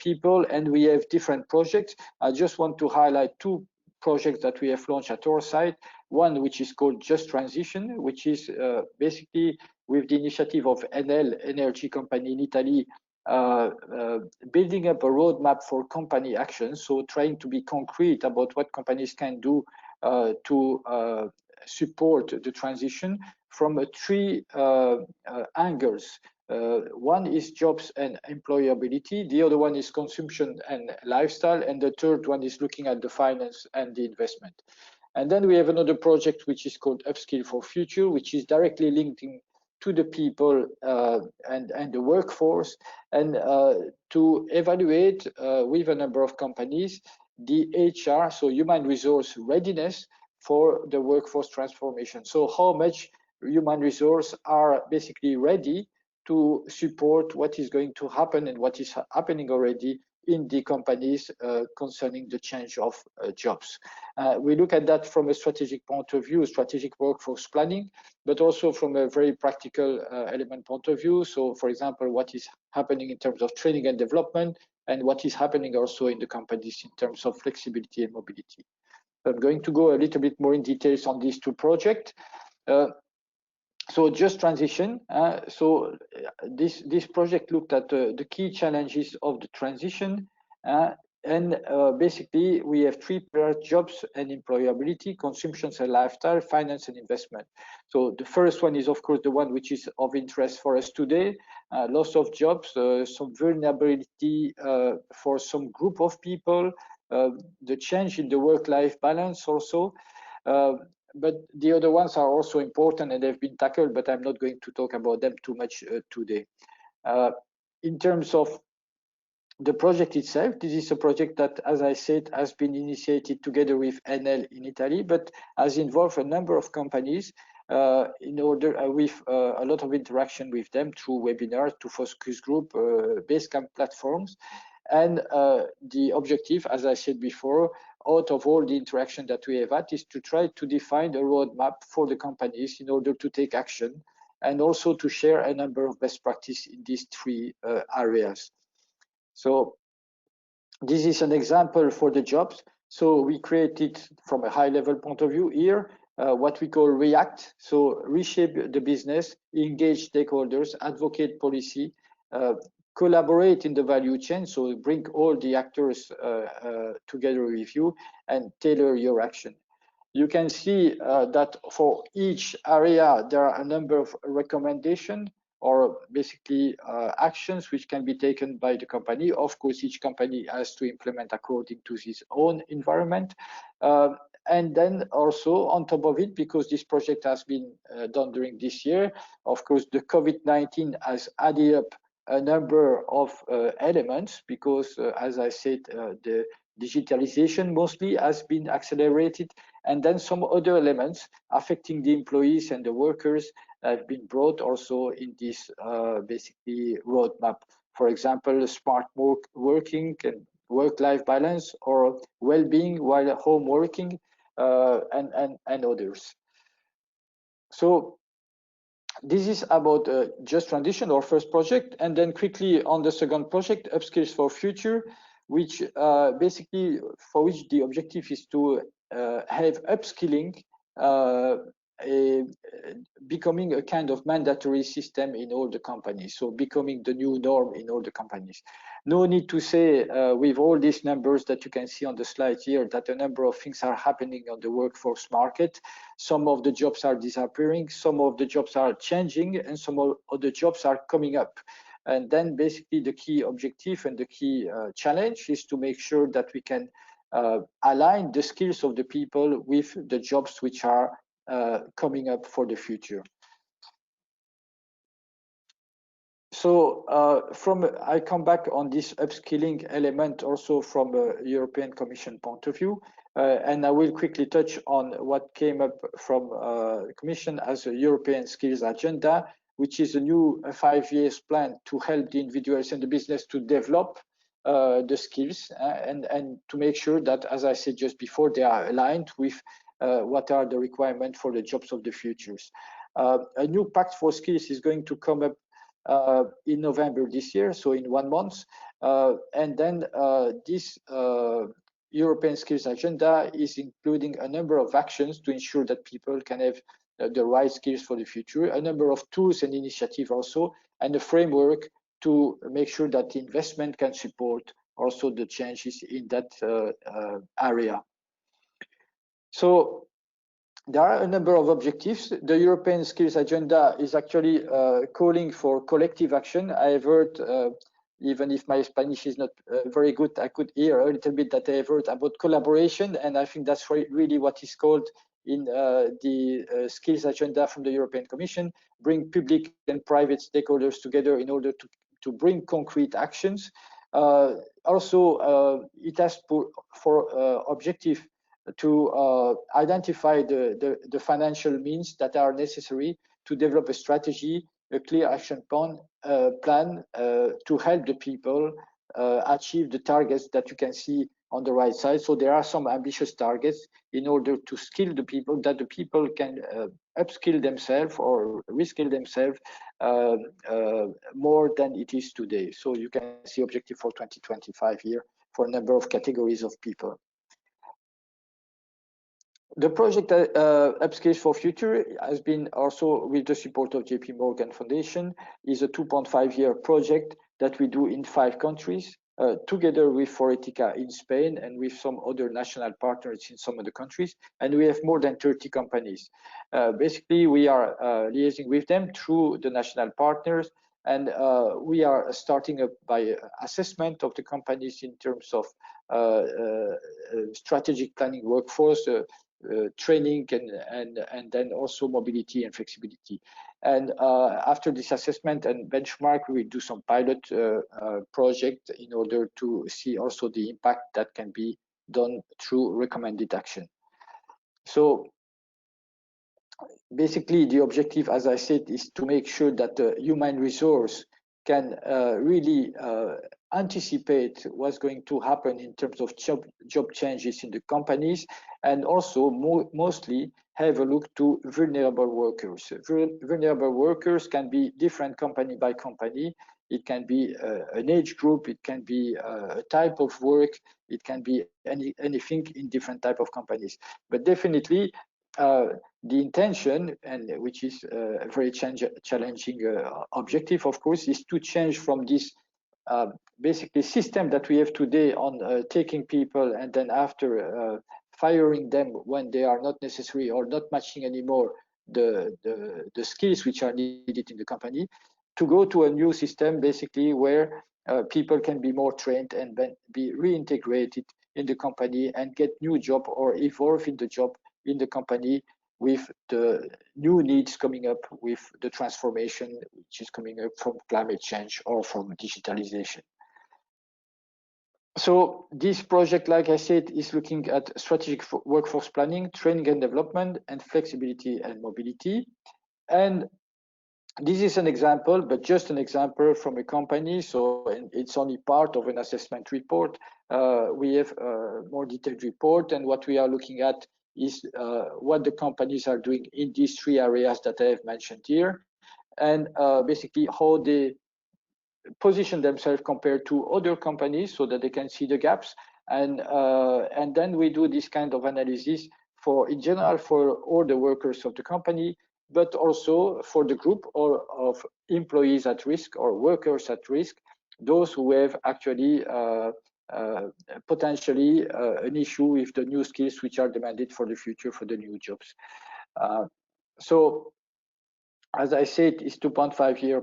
people, and we have different projects. I just want to highlight two projects that we have launched at our site. One which is called Just Transition, which is basically with the initiative of Enel Energy Company in Italy, building up a roadmap for company action, so trying to be concrete about what companies can do to support the transition from three angles. One is jobs and employability, the other one is consumption and lifestyle, and the third one is looking at the finance and the investment. And then we have another project which is called Upskill for Future, which is directly linking to the people and the workforce, and to evaluate with a number of companies the HR, so human resource readiness for the workforce transformation. So how much human resource are basically ready to support what is going to happen and what is happening already in the companies concerning the change of jobs. We look at that from a strategic point of view, strategic workforce planning, but also from a very practical element point of view. So, for example, what is happening in terms of training and development, and what is happening also in the companies in terms of flexibility and mobility. I'm going to go a little bit more in details on these two projects. So Just Transition. So this project looked at the key challenges of the transition, and basically we have three pillars: jobs and employability, consumption and lifestyle, finance and investment. So the first one is, of course, the one which is of interest for us today: loss of jobs, some vulnerability for some group of people, the change in the work-life balance also. But the other ones are also important and they've been tackled, but I'm not going to talk about them too much today. In terms of the project itself, this is a project that, as I said, has been initiated together with Enel in Italy, but has involved a number of companies in order with a lot of interaction with them through webinars, to focus group, Basecamp platforms. And the objective, as I said before, out of all the interaction that we have had, is to try to define a roadmap for the companies in order to take action, and also to share a number of best practices in these three areas. So this is an example for the jobs. So we created, from a high level point of view here, what we call REACT. So reshape the business, engage stakeholders, advocate policy, collaborate in the value chain, so bring all the actors together with you and tailor your action. You can see that for each area there are a number of recommendations or basically actions which can be taken by the company. Of course, each company has to implement according to its own environment. And then also on top of it, because this project has been done during this year, of course, the COVID-19 has added up a number of elements, because as I said, the digitalization mostly has been accelerated, and then some other elements affecting the employees and the workers have been brought also in this basically roadmap. For example, smart working and work-life balance, or well-being while home working, and others. So this is about Just Transition, our first project, and then quickly on the second project, Upskills for Future, which basically for which the objective is to have upskilling becoming a kind of mandatory system in all the companies, so becoming the new norm in all the companies. No need to say with all these numbers that you can see on the slide here that a number of things are happening on the workforce market. Some of the jobs are disappearing, some of the jobs are changing, and some of the jobs are coming up. And then basically the key objective and the key challenge is to make sure that we can align the skills of the people with the jobs which are coming up for the future. So I come back on this upskilling element also from a European Commission point of view, and I will quickly touch on what came up from the Commission as a European Skills Agenda, which is a new 5-year plan to help the individuals and the business to develop the skills and to make sure that, as I said just before, they are aligned with what are the requirements for the jobs of the futures. A new Pact for Skills is going to come up in November this year, so in 1 month. And then this European Skills Agenda is including a number of actions to ensure that people can have the right skills for the future, a number of tools and initiatives also, and a framework to make sure that the investment can support also the changes in that area. So there are a number of objectives. The European Skills Agenda is actually calling for collective action. I have heard, even if my Spanish is not very good, I could hear a little bit that I have heard about collaboration, and I think that's really what is called in the Skills Agenda from the European Commission, bring public and private stakeholders together in order to bring concrete actions. Also, it has for objective to identify the financial means that are necessary to develop a strategy, a clear action plan to help the people achieve the targets that you can see on the right side. So there are some ambitious targets in order to skill the people, that the people can upskill themselves or reskill themselves more than it is today. So you can see objective for 2025 here for a number of categories of people. The project Upskills for Future has been also with the support of JP Morgan Foundation, is a 2.5-year project that we do in 5 countries, together with Foretica in Spain and with some other national partners in some of the countries. And we have more than 30 companies. Basically, we are liaising with them through the national partners, and we are starting up by assessment of the companies in terms of strategic planning, workforce, training, and then also mobility and flexibility. And after this assessment and benchmark, we do some pilot project in order to see also the impact that can be done through recommended action. So basically, the objective, as I said, is to make sure that the human resource can really anticipate what's going to happen in terms of job changes in the companies, and also mostly have a look to vulnerable workers. Vulnerable workers can be different company by company. It can be an age group, it can be a type of work, it can be anything in different type of companies. But definitely the intention, and which is a very challenging objective, of course, is to change from this basically system that we have today on taking people and then after firing them when they are not necessary or not matching anymore the skills which are needed in the company, to go to a new system basically where people can be more trained and then be reintegrated in the company and get new job or evolve in the job in the company with the new needs coming up with the transformation which is coming up from climate change or from digitalization. So this project, like I said, is looking at strategic workforce planning, training and development, and flexibility and mobility. And this is an example, but just an example from a company. So it's only part of an assessment report. We have a more detailed report, and what we are looking at is what the companies are doing in these 3 areas that I have mentioned here, and basically how they position themselves compared to other companies so that they can see the gaps. And then we do this kind of analysis for, in general, for all the workers of the company, but also for the group or of employees at risk or workers at risk, those who have actually potentially an issue with the new skills which are demanded for the future, for the new jobs. So as I said, it's 2.5-year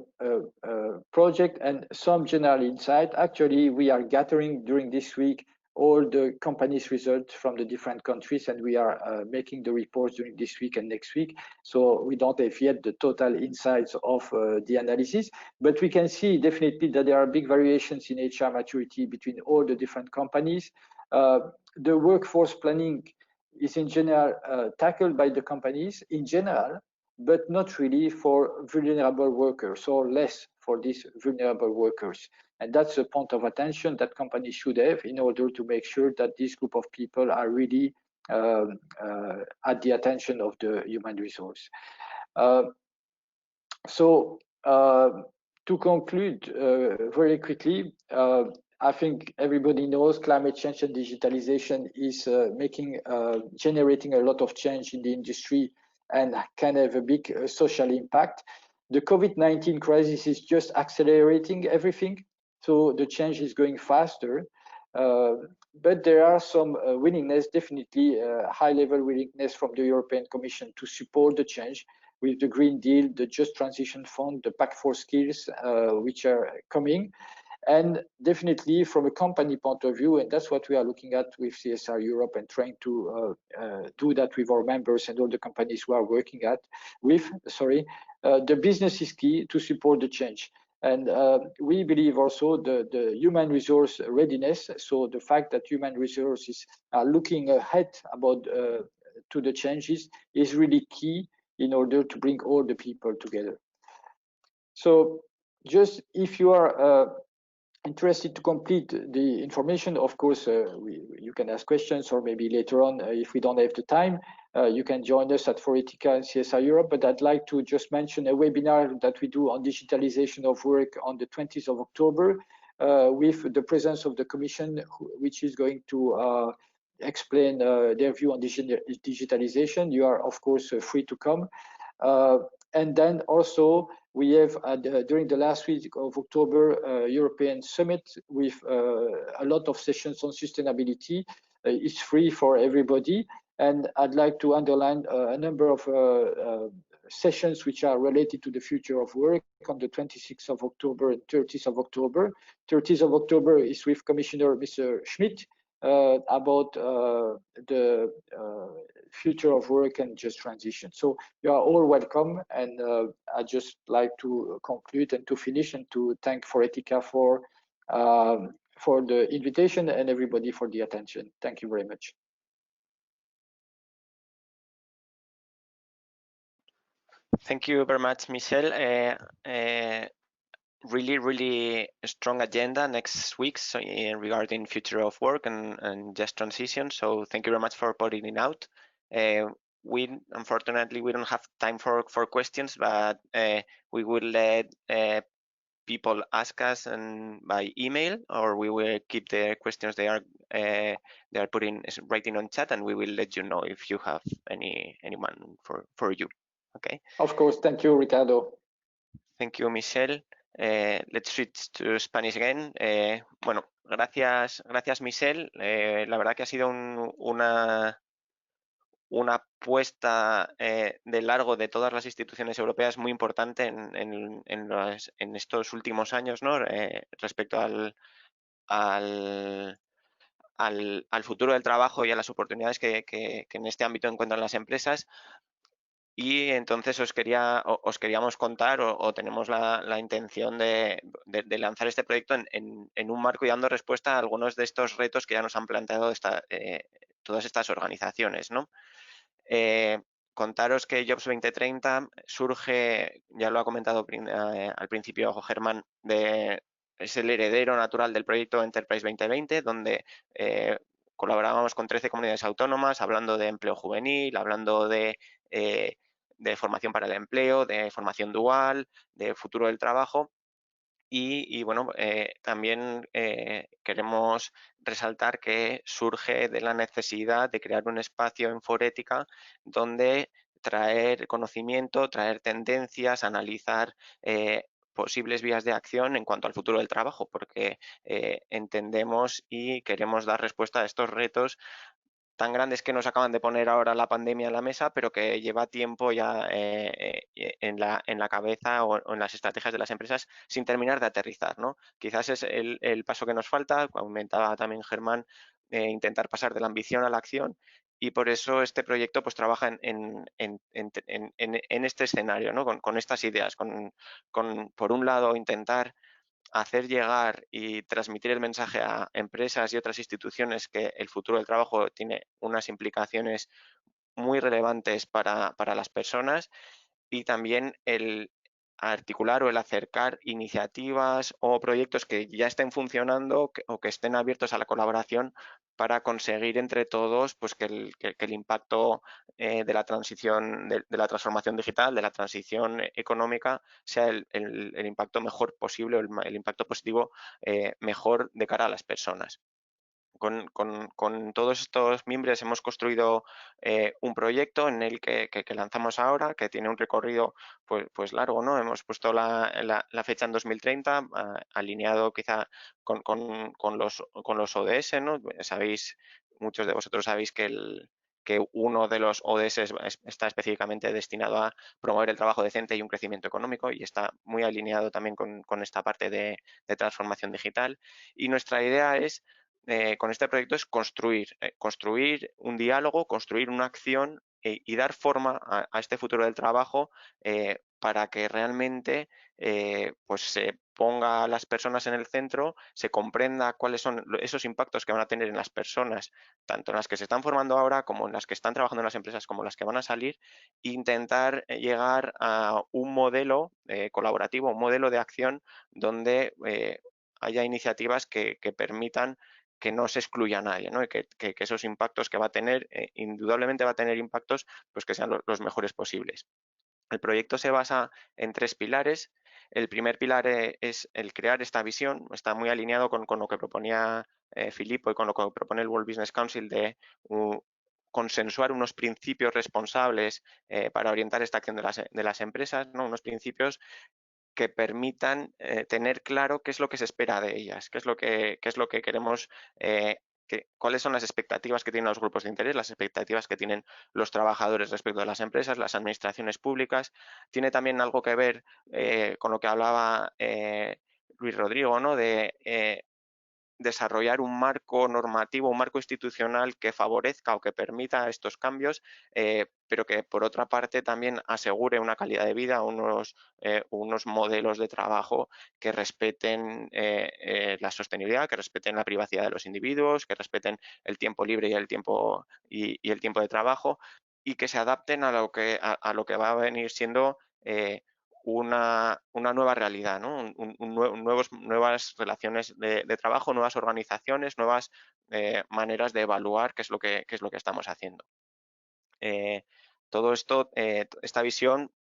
project and some general insight. Actually, we are gathering during this week all the companies' results from the different countries, and we are making the reports during this week and next week. So we don't have yet the total insights of the analysis, but we can see definitely that there are big variations in HR maturity between all the different companies. The workforce planning is in general tackled by the companies in general, but not really for vulnerable workers, or less for these vulnerable workers. And that's a point of attention that companies should have in order to make sure that this group of people are really at the attention of the human resource. To conclude very quickly, I think everybody knows climate change and digitalization is generating a lot of change in the industry and can have a big social impact. The COVID-19 crisis is just accelerating everything, so the change is going faster. But there are some willingness, definitely high-level willingness from the European Commission to support the change with the Green Deal, the Just Transition Fund, the Pact for Skills, which are coming. And definitely from a company point of view, and that's what we are looking at with CSR Europe and trying to do that with our members and all the companies who are working the business is key to support the change. And we believe also the human resource readiness, so the fact that human resources are looking ahead about to the changes is really key in order to bring all the people together. So just if you are interested to complete the information, of course, you can ask questions, or maybe later on, if we don't have the time, you can join us at Foretica and CSR Europe. But I'd like to just mention a webinar that we do on digitalization of work on the 20th of October with the presence of the Commission, which is going to explain their view on digitalization. You are, of course, free to come. And then also we have during the last week of October European Summit with a lot of sessions on sustainability. It's free for everybody, and I'd like to underline a number of sessions which are related to the future of work on the 26th of October and 30th of October. 30th of October is with Commissioner Mr. Schmidt about the future of work and just transition. So you are all welcome, and I'd just like to conclude and to finish and to thank Foretica for the invitation and everybody for the attention. Thank you very much. Thank you very much, Michel. Really strong agenda next week regarding future of work and just transition. So thank you very much for putting it out. Unfortunately we don't have time for questions, but we will let people ask us by email, or we will keep the questions they are writing on chat, and we will let you know if you have anyone for you. Okay. Of course. Thank you, Ricardo. Thank you, Michel. Let's switch to Spanish again. Bueno, gracias Michel. La verdad que ha sido una apuesta de largo de todas las instituciones europeas muy importante en estos últimos años, ¿no? Respecto al futuro del trabajo y a las oportunidades que en este ámbito encuentran las empresas. Y entonces os queríamos contar, o tenemos la intención de lanzar este proyecto en un marco y dando respuesta a algunos de estos retos que ya nos han planteado todas estas organizaciones, ¿no? Contaros que Jobs 2030 surge, ya lo ha comentado al principio Germán, es el heredero natural del proyecto Enterprise 2020, donde colaborábamos con 13 comunidades autónomas, hablando de empleo juvenil, hablando de formación para el empleo, de formación dual, de futuro del trabajo. Y bueno, también queremos resaltar que surge de la necesidad de crear un espacio en Foretica donde traer conocimiento, traer tendencias, analizar posibles vías de acción en cuanto al futuro del trabajo, porque entendemos y queremos dar respuesta a estos retos tan grandes que nos acaban de poner ahora la pandemia en la mesa, pero que lleva tiempo ya en la cabeza o en las estrategias de las empresas sin terminar de aterrizar, ¿no? Quizás es el paso que nos falta, comentaba también Germán, intentar pasar de la ambición a la acción, y por eso este proyecto pues trabaja en este escenario, ¿no? Con estas ideas, por un lado intentar hacer llegar y transmitir el mensaje a empresas y otras instituciones que el futuro del trabajo tiene unas implicaciones muy relevantes para las personas, y también el articular o el acercar iniciativas o proyectos que ya estén funcionando o que estén abiertos a la colaboración para conseguir entre todos pues, que el impacto de la transición, de la transformación digital, de la transición económica, sea el impacto mejor posible, o el impacto positivo mejor de cara a las personas. Con todos estos miembros hemos construido un proyecto en el que lanzamos ahora, que tiene un recorrido pues largo, ¿no? Hemos puesto la fecha en 2030, alineado quizá con los ODS, ¿no? Sabéis, muchos de vosotros sabéis que uno de los ODS está específicamente destinado a promover el trabajo decente y un crecimiento económico, y está muy alineado también con esta parte de transformación digital. Y nuestra idea es con este proyecto es construir un diálogo, construir una acción y dar forma a este futuro del trabajo para que realmente pues se ponga a las personas en el centro, se comprenda cuáles son esos impactos que van a tener en las personas, tanto en las que se están formando ahora como en las que están trabajando en las empresas, como las que van a salir, e intentar llegar a un modelo colaborativo, un modelo de acción donde haya iniciativas que permitan que no se excluya a nadie, ¿no? Y que esos impactos que va a tener, indudablemente va a tener impactos pues que sean los mejores posibles. El proyecto se basa en 3 pilares. El primer pilar es el crear esta visión, está muy alineado con lo que proponía Filippo y con lo que propone el World Business Council de consensuar unos principios responsables para orientar esta acción de las empresas, ¿no? Unos principios que permitan tener claro qué es lo que se espera de ellas, qué es lo que queremos, cuáles son las expectativas que tienen los grupos de interés, las expectativas que tienen los trabajadores respecto de las empresas, las administraciones públicas. Tiene también algo que ver con lo que hablaba Luis Rodrigo, ¿no? De desarrollar un marco normativo, un marco institucional que favorezca o que permita estos cambios, pero que por otra parte también asegure una calidad de vida, unos modelos de trabajo que respeten la sostenibilidad, que respeten la privacidad de los individuos, que respeten el tiempo libre y el tiempo, y el tiempo de trabajo, y que se adapten a lo que va a venir siendo una nueva realidad, ¿no? Nuevas relaciones de trabajo, nuevas organizaciones, nuevas maneras de evaluar qué es lo que estamos haciendo. Todo esto, esta visión,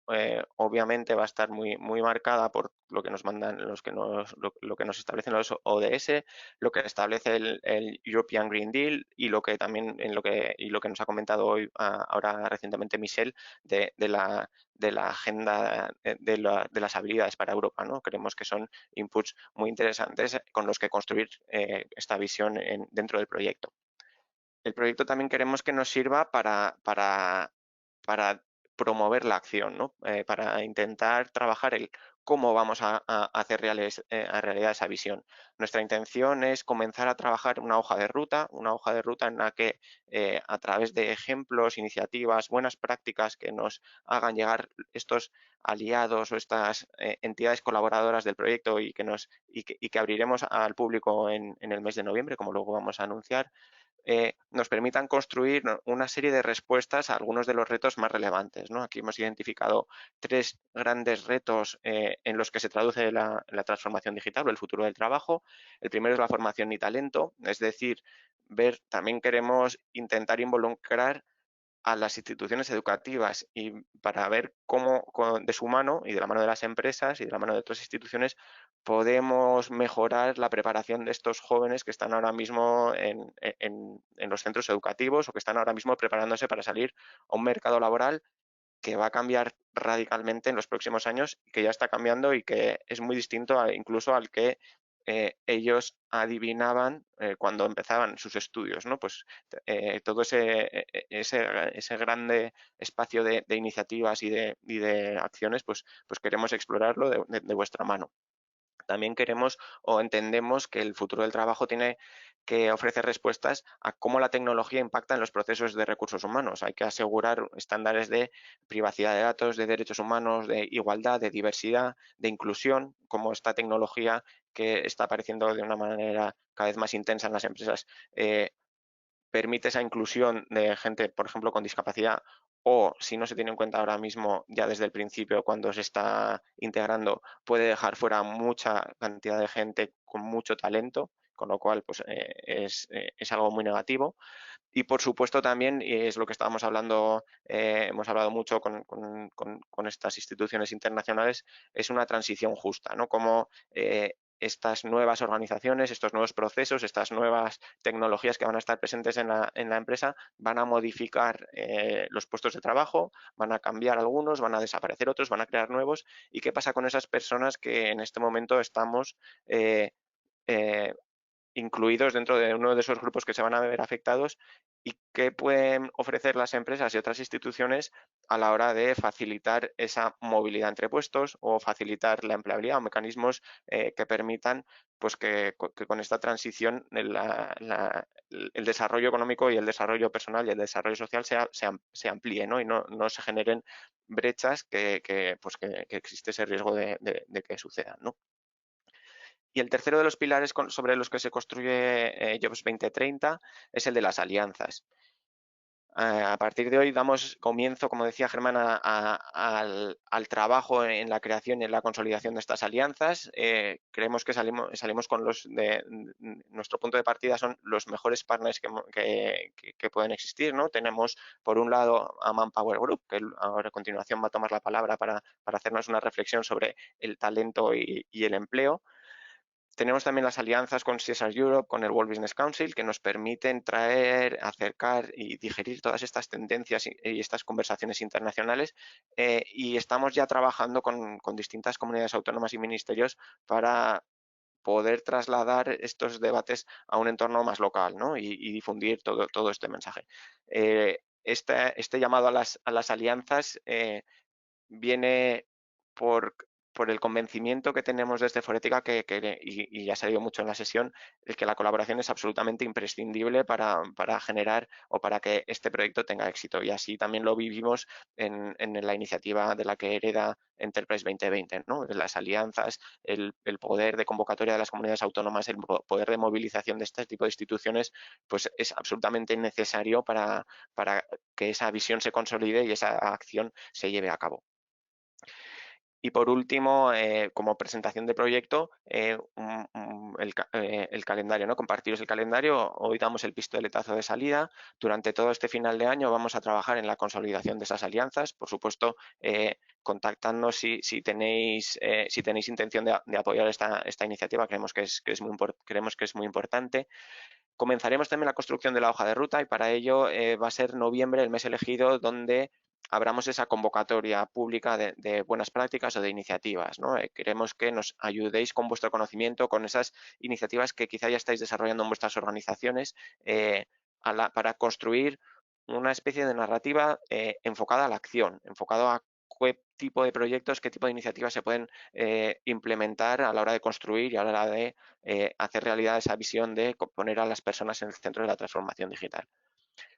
obviamente va a estar muy marcada por lo que nos mandan, lo que nos establecen los ODS, lo que establece el European Green Deal y lo que también lo que nos ha comentado hoy ahora recientemente Michel de la agenda de las habilidades para Europa, ¿no? Creemos que son inputs muy interesantes con los que construir esta visión dentro del proyecto. El proyecto también queremos que nos sirva para promover la acción, ¿no? Para intentar trabajar el cómo vamos a hacer a realidad esa visión. Nuestra intención es comenzar a trabajar una hoja de ruta en la que a través de ejemplos, iniciativas, buenas prácticas que nos hagan llegar estos aliados o estas entidades colaboradoras del proyecto y que abriremos al público en el mes de noviembre, como luego vamos a anunciar, nos permitan construir una serie de respuestas a algunos de los retos más relevantes, ¿no? Aquí hemos identificado 3 grandes retos en los que se traduce la transformación digital o el futuro del trabajo. El primero es la formación y talento, es decir, también queremos intentar involucrar a las instituciones educativas y para ver cómo de su mano y de la mano de las empresas y de la mano de otras instituciones podemos mejorar la preparación de estos jóvenes que están ahora mismo en los centros educativos o que están ahora mismo preparándose para salir a un mercado laboral que va a cambiar radicalmente en los próximos años, que ya está cambiando y que es muy distinto incluso al que ellos adivinaban cuando empezaban sus estudios, ¿no? Pues todo ese grande espacio de iniciativas y de acciones, pues queremos explorarlo de vuestra mano. También queremos o entendemos que el futuro del trabajo tiene que ofrecer respuestas a cómo la tecnología impacta en los procesos de recursos humanos. Hay que asegurar estándares de privacidad de datos, de derechos humanos, de igualdad, de diversidad, de inclusión, como esta tecnología que está apareciendo de una manera cada vez más intensa en las empresas permite esa inclusión de gente, por ejemplo, con discapacidad o si no se tiene en cuenta ahora mismo, ya desde el principio cuando se está integrando, puede dejar fuera mucha cantidad de gente con mucho talento, con lo cual pues, es algo muy negativo. Y por supuesto también, y es lo que estábamos hablando, hemos hablado mucho con estas instituciones internacionales, es una transición justa, ¿no? Como estas nuevas organizaciones, estos nuevos procesos, estas nuevas tecnologías que van a estar presentes en la empresa van a modificar los puestos de trabajo, van a cambiar algunos, van a desaparecer otros, van a crear nuevos. ¿Y qué pasa con esas personas que en este momento estamos incluidos dentro de uno de esos grupos que se van a ver afectados, y qué pueden ofrecer las empresas y otras instituciones a la hora de facilitar esa movilidad entre puestos o facilitar la empleabilidad o mecanismos que permitan pues que con esta transición el desarrollo económico y el desarrollo personal y el desarrollo social se amplíe, ¿no? Y no se generen brechas que existe ese riesgo de que sucedan, ¿no? Y el tercero de los pilares sobre los que se construye Jobs 2030 es el de las alianzas. A partir de hoy damos comienzo, como decía Germán, al trabajo en la creación y en la consolidación de estas alianzas. Creemos que salimos con nuestro punto de partida son los mejores partners que pueden existir, ¿no? Tenemos por un lado a Manpower Group, que ahora a continuación va a tomar la palabra para hacernos una reflexión sobre el talento y el empleo. Tenemos también las alianzas con CSR Europe, con el World Business Council, que nos permiten traer, acercar y digerir todas estas tendencias y estas conversaciones internacionales. Y estamos ya trabajando con distintas comunidades autónomas y ministerios para poder trasladar estos debates a un entorno más local, ¿no? y difundir todo este mensaje. Este llamado a las alianzas viene por el convencimiento que tenemos desde Forética, y ya se ha salido mucho en la sesión, el que la colaboración es absolutamente imprescindible para generar o para que este proyecto tenga éxito. Y así también lo vivimos en la iniciativa de la que hereda Enterprise 2020, ¿no? Las alianzas, el poder de convocatoria de las comunidades autónomas, el poder de movilización de este tipo de instituciones, pues es absolutamente necesario para que esa visión se consolide y esa acción se lleve a cabo. Y por último, como presentación de proyecto, el calendario, ¿no? Compartiros el calendario. Hoy damos el pistoletazo de salida. Durante todo este final de año vamos a trabajar en la consolidación de esas alianzas. Por supuesto, contactadnos si tenéis intención de apoyar esta iniciativa. Creemos que es muy importante. Comenzaremos también la construcción de la hoja de ruta y para ello va a ser noviembre el mes elegido donde abramos esa convocatoria pública de buenas prácticas o de iniciativas, ¿no? Queremos que nos ayudéis con vuestro conocimiento, con esas iniciativas que quizá ya estáis desarrollando en vuestras organizaciones para construir una especie de narrativa enfocada a la acción, enfocado a qué tipo de proyectos, qué tipo de iniciativas se pueden implementar a la hora de construir y a la hora de hacer realidad esa visión de poner a las personas en el centro de la transformación digital.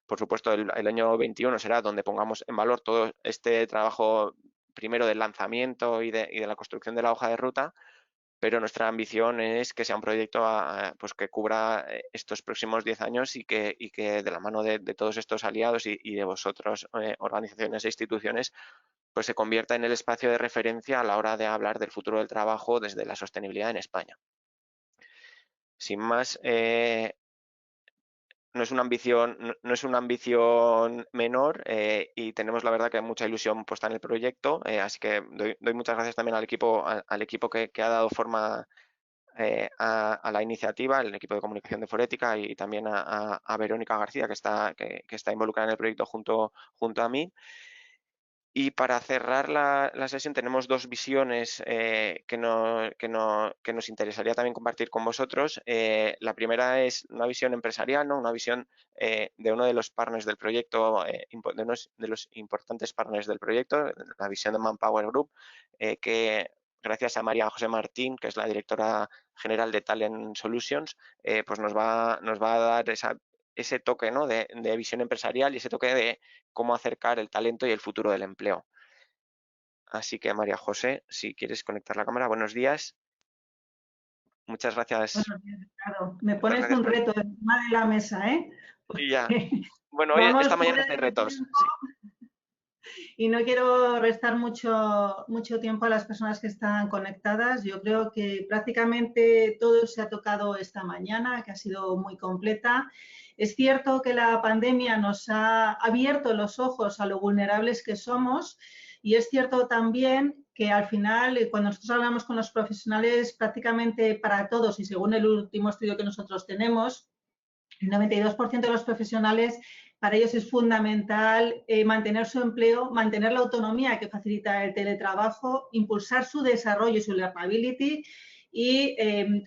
Por supuesto, el año 21 será donde pongamos en valor todo este trabajo primero del lanzamiento y de la construcción de la hoja de ruta, pero nuestra ambición es que sea un proyecto pues que cubra estos próximos 10 años y que de la mano de todos estos aliados y de vosotros, organizaciones e instituciones, pues se convierta en el espacio de referencia a la hora de hablar del futuro del trabajo desde la sostenibilidad en España. Sin más, no es una ambición menor y tenemos la verdad que mucha ilusión puesta en el proyecto, así que doy muchas gracias también al equipo que ha dado forma a la iniciativa, el equipo de comunicación de Forética y también a Verónica García que está involucrada en el proyecto junto a mí. Y para cerrar la sesión tenemos dos visiones que nos interesaría también compartir con vosotros. La primera es una visión empresarial, ¿no? Una visión de uno de los partners del proyecto, de uno de los importantes partners del proyecto, la visión de Manpower Group, que gracias a María José Martín, que es la directora general de Talent Solutions, pues nos va a dar ese toque, ¿no? de visión empresarial y ese toque de cómo acercar el talento y el futuro del empleo. Así que María José, si quieres conectar la cámara, buenos días. Muchas gracias. Buenos días, Ricardo. Me pones un reto encima de la mesa, ¿eh? Y ya. Bueno, hoy esta mañana es de retos. Sí. y no quiero restar mucho tiempo a las personas que están conectadas. Yo creo que prácticamente todo se ha tocado esta mañana, que ha sido muy completa. Es cierto que la pandemia nos ha abierto los ojos a lo vulnerables que somos, y es cierto también que al final, cuando nosotros hablamos con los profesionales, prácticamente para todos, y según el último estudio que nosotros tenemos, el 92% de los profesionales, para ellos es fundamental mantener su empleo, mantener la autonomía que facilita el teletrabajo, impulsar su desarrollo y su learnability y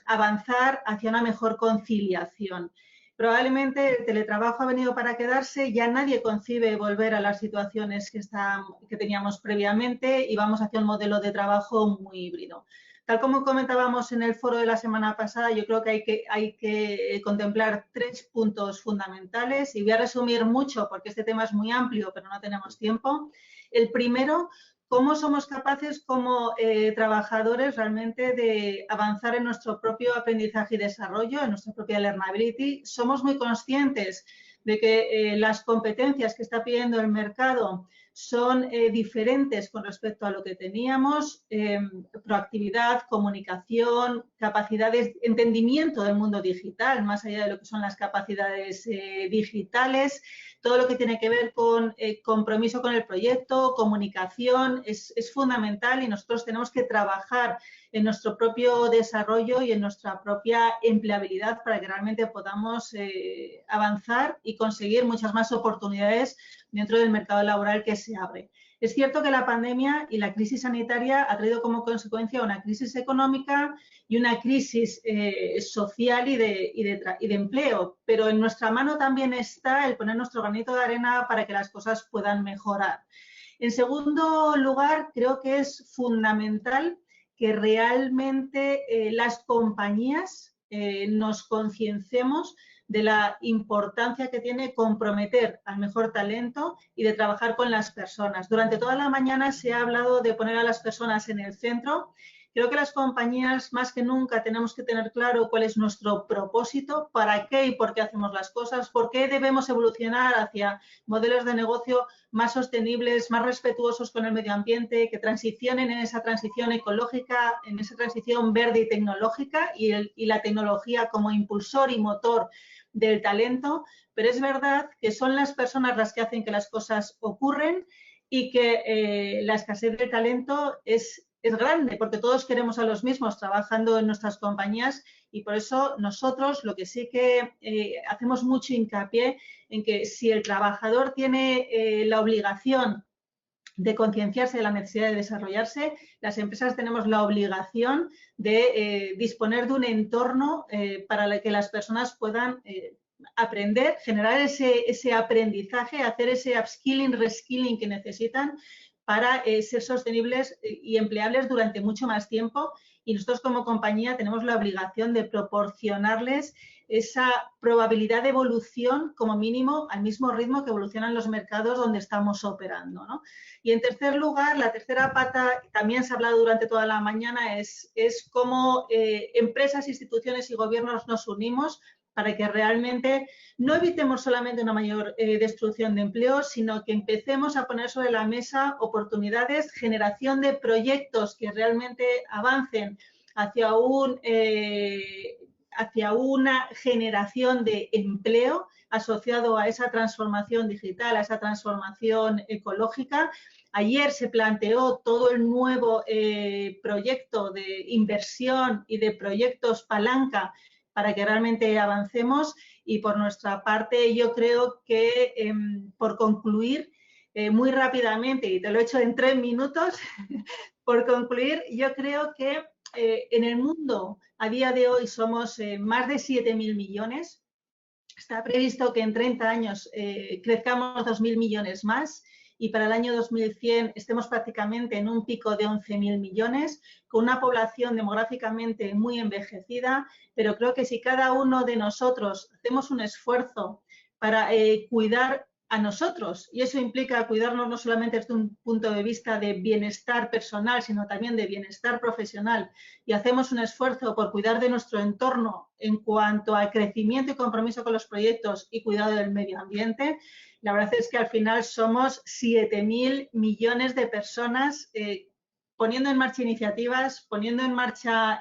avanzar hacia una mejor conciliación. Probablemente el teletrabajo ha venido para quedarse, ya nadie concibe volver a las situaciones que teníamos previamente y vamos hacia un modelo de trabajo muy híbrido. Tal como comentábamos en el foro de la semana pasada, yo creo que hay que contemplar 3 puntos fundamentales y voy a resumir mucho porque este tema es muy amplio, pero no tenemos tiempo. El primero, cómo somos capaces como trabajadores realmente de avanzar en nuestro propio aprendizaje y desarrollo, en nuestra propia learnability. Somos muy conscientes de que las competencias que está pidiendo el mercado son diferentes con respecto a lo que teníamos, proactividad, comunicación, capacidades, entendimiento del mundo digital, más allá de lo que son las capacidades digitales, todo lo que tiene que ver con compromiso con el proyecto, comunicación, es fundamental y nosotros tenemos que trabajar en nuestro propio desarrollo y en nuestra propia empleabilidad para que realmente podamos avanzar y conseguir muchas más oportunidades dentro del mercado laboral que se abre. Es cierto que la pandemia y la crisis sanitaria ha traído como consecuencia una crisis económica y una crisis social y de empleo, pero en nuestra mano también está el poner nuestro granito de arena para que las cosas puedan mejorar. En segundo lugar, creo que es fundamental que realmente las compañías nos concienciemos de la importancia que tiene comprometer al mejor talento y de trabajar con las personas. Durante toda la mañana se ha hablado de poner a las personas en el centro. Creo que las compañías más que nunca tenemos que tener claro cuál es nuestro propósito, para qué y por qué hacemos las cosas, por qué debemos evolucionar hacia modelos de negocio más sostenibles, más respetuosos con el medio ambiente, que transicionen en esa transición ecológica, en esa transición verde y tecnológica y la tecnología como impulsor y motor del talento, pero es verdad que son las personas las que hacen que las cosas ocurren y que la escasez de talento es grande, porque todos queremos a los mismos trabajando en nuestras compañías y por eso nosotros lo que sí que hacemos mucho hincapié en que si el trabajador tiene la obligación de concienciarse de la necesidad de desarrollarse, las empresas tenemos la obligación de disponer de un entorno para que las personas puedan aprender, generar ese aprendizaje, hacer ese upskilling, reskilling que necesitan para ser sostenibles y empleables durante mucho más tiempo. Y nosotros como compañía tenemos la obligación de proporcionarles esa probabilidad de evolución como mínimo al mismo ritmo que evolucionan los mercados donde estamos operando, ¿no? Y en tercer lugar, la tercera pata, también se ha hablado durante toda la mañana, es cómo empresas, instituciones y gobiernos nos unimos para que realmente no evitemos solamente una mayor destrucción de empleos, sino que empecemos a poner sobre la mesa oportunidades, generación de proyectos que realmente avancen hacia una generación de empleo asociado a esa transformación digital, a esa transformación ecológica. Ayer se planteó todo el nuevo proyecto de inversión y de proyectos palanca para que realmente avancemos y por nuestra parte yo creo que por concluir muy rápidamente, y te lo he hecho en 3 minutos, por concluir yo creo que en el mundo a día de hoy somos más de 7.000 millones, está previsto que en 30 años crezcamos 2.000 millones más y para el año 2100 estemos prácticamente en un pico de 11.000 millones, con una población demográficamente muy envejecida, pero creo que si cada uno de nosotros hacemos un esfuerzo para cuidar a nosotros, y eso implica cuidarnos no solamente desde un punto de vista de bienestar personal, sino también de bienestar profesional, y hacemos un esfuerzo por cuidar de nuestro entorno en cuanto a crecimiento y compromiso con los proyectos y cuidado del medio ambiente, la verdad es que al final somos 7.000 millones de personas poniendo en marcha iniciativas, poniendo en marcha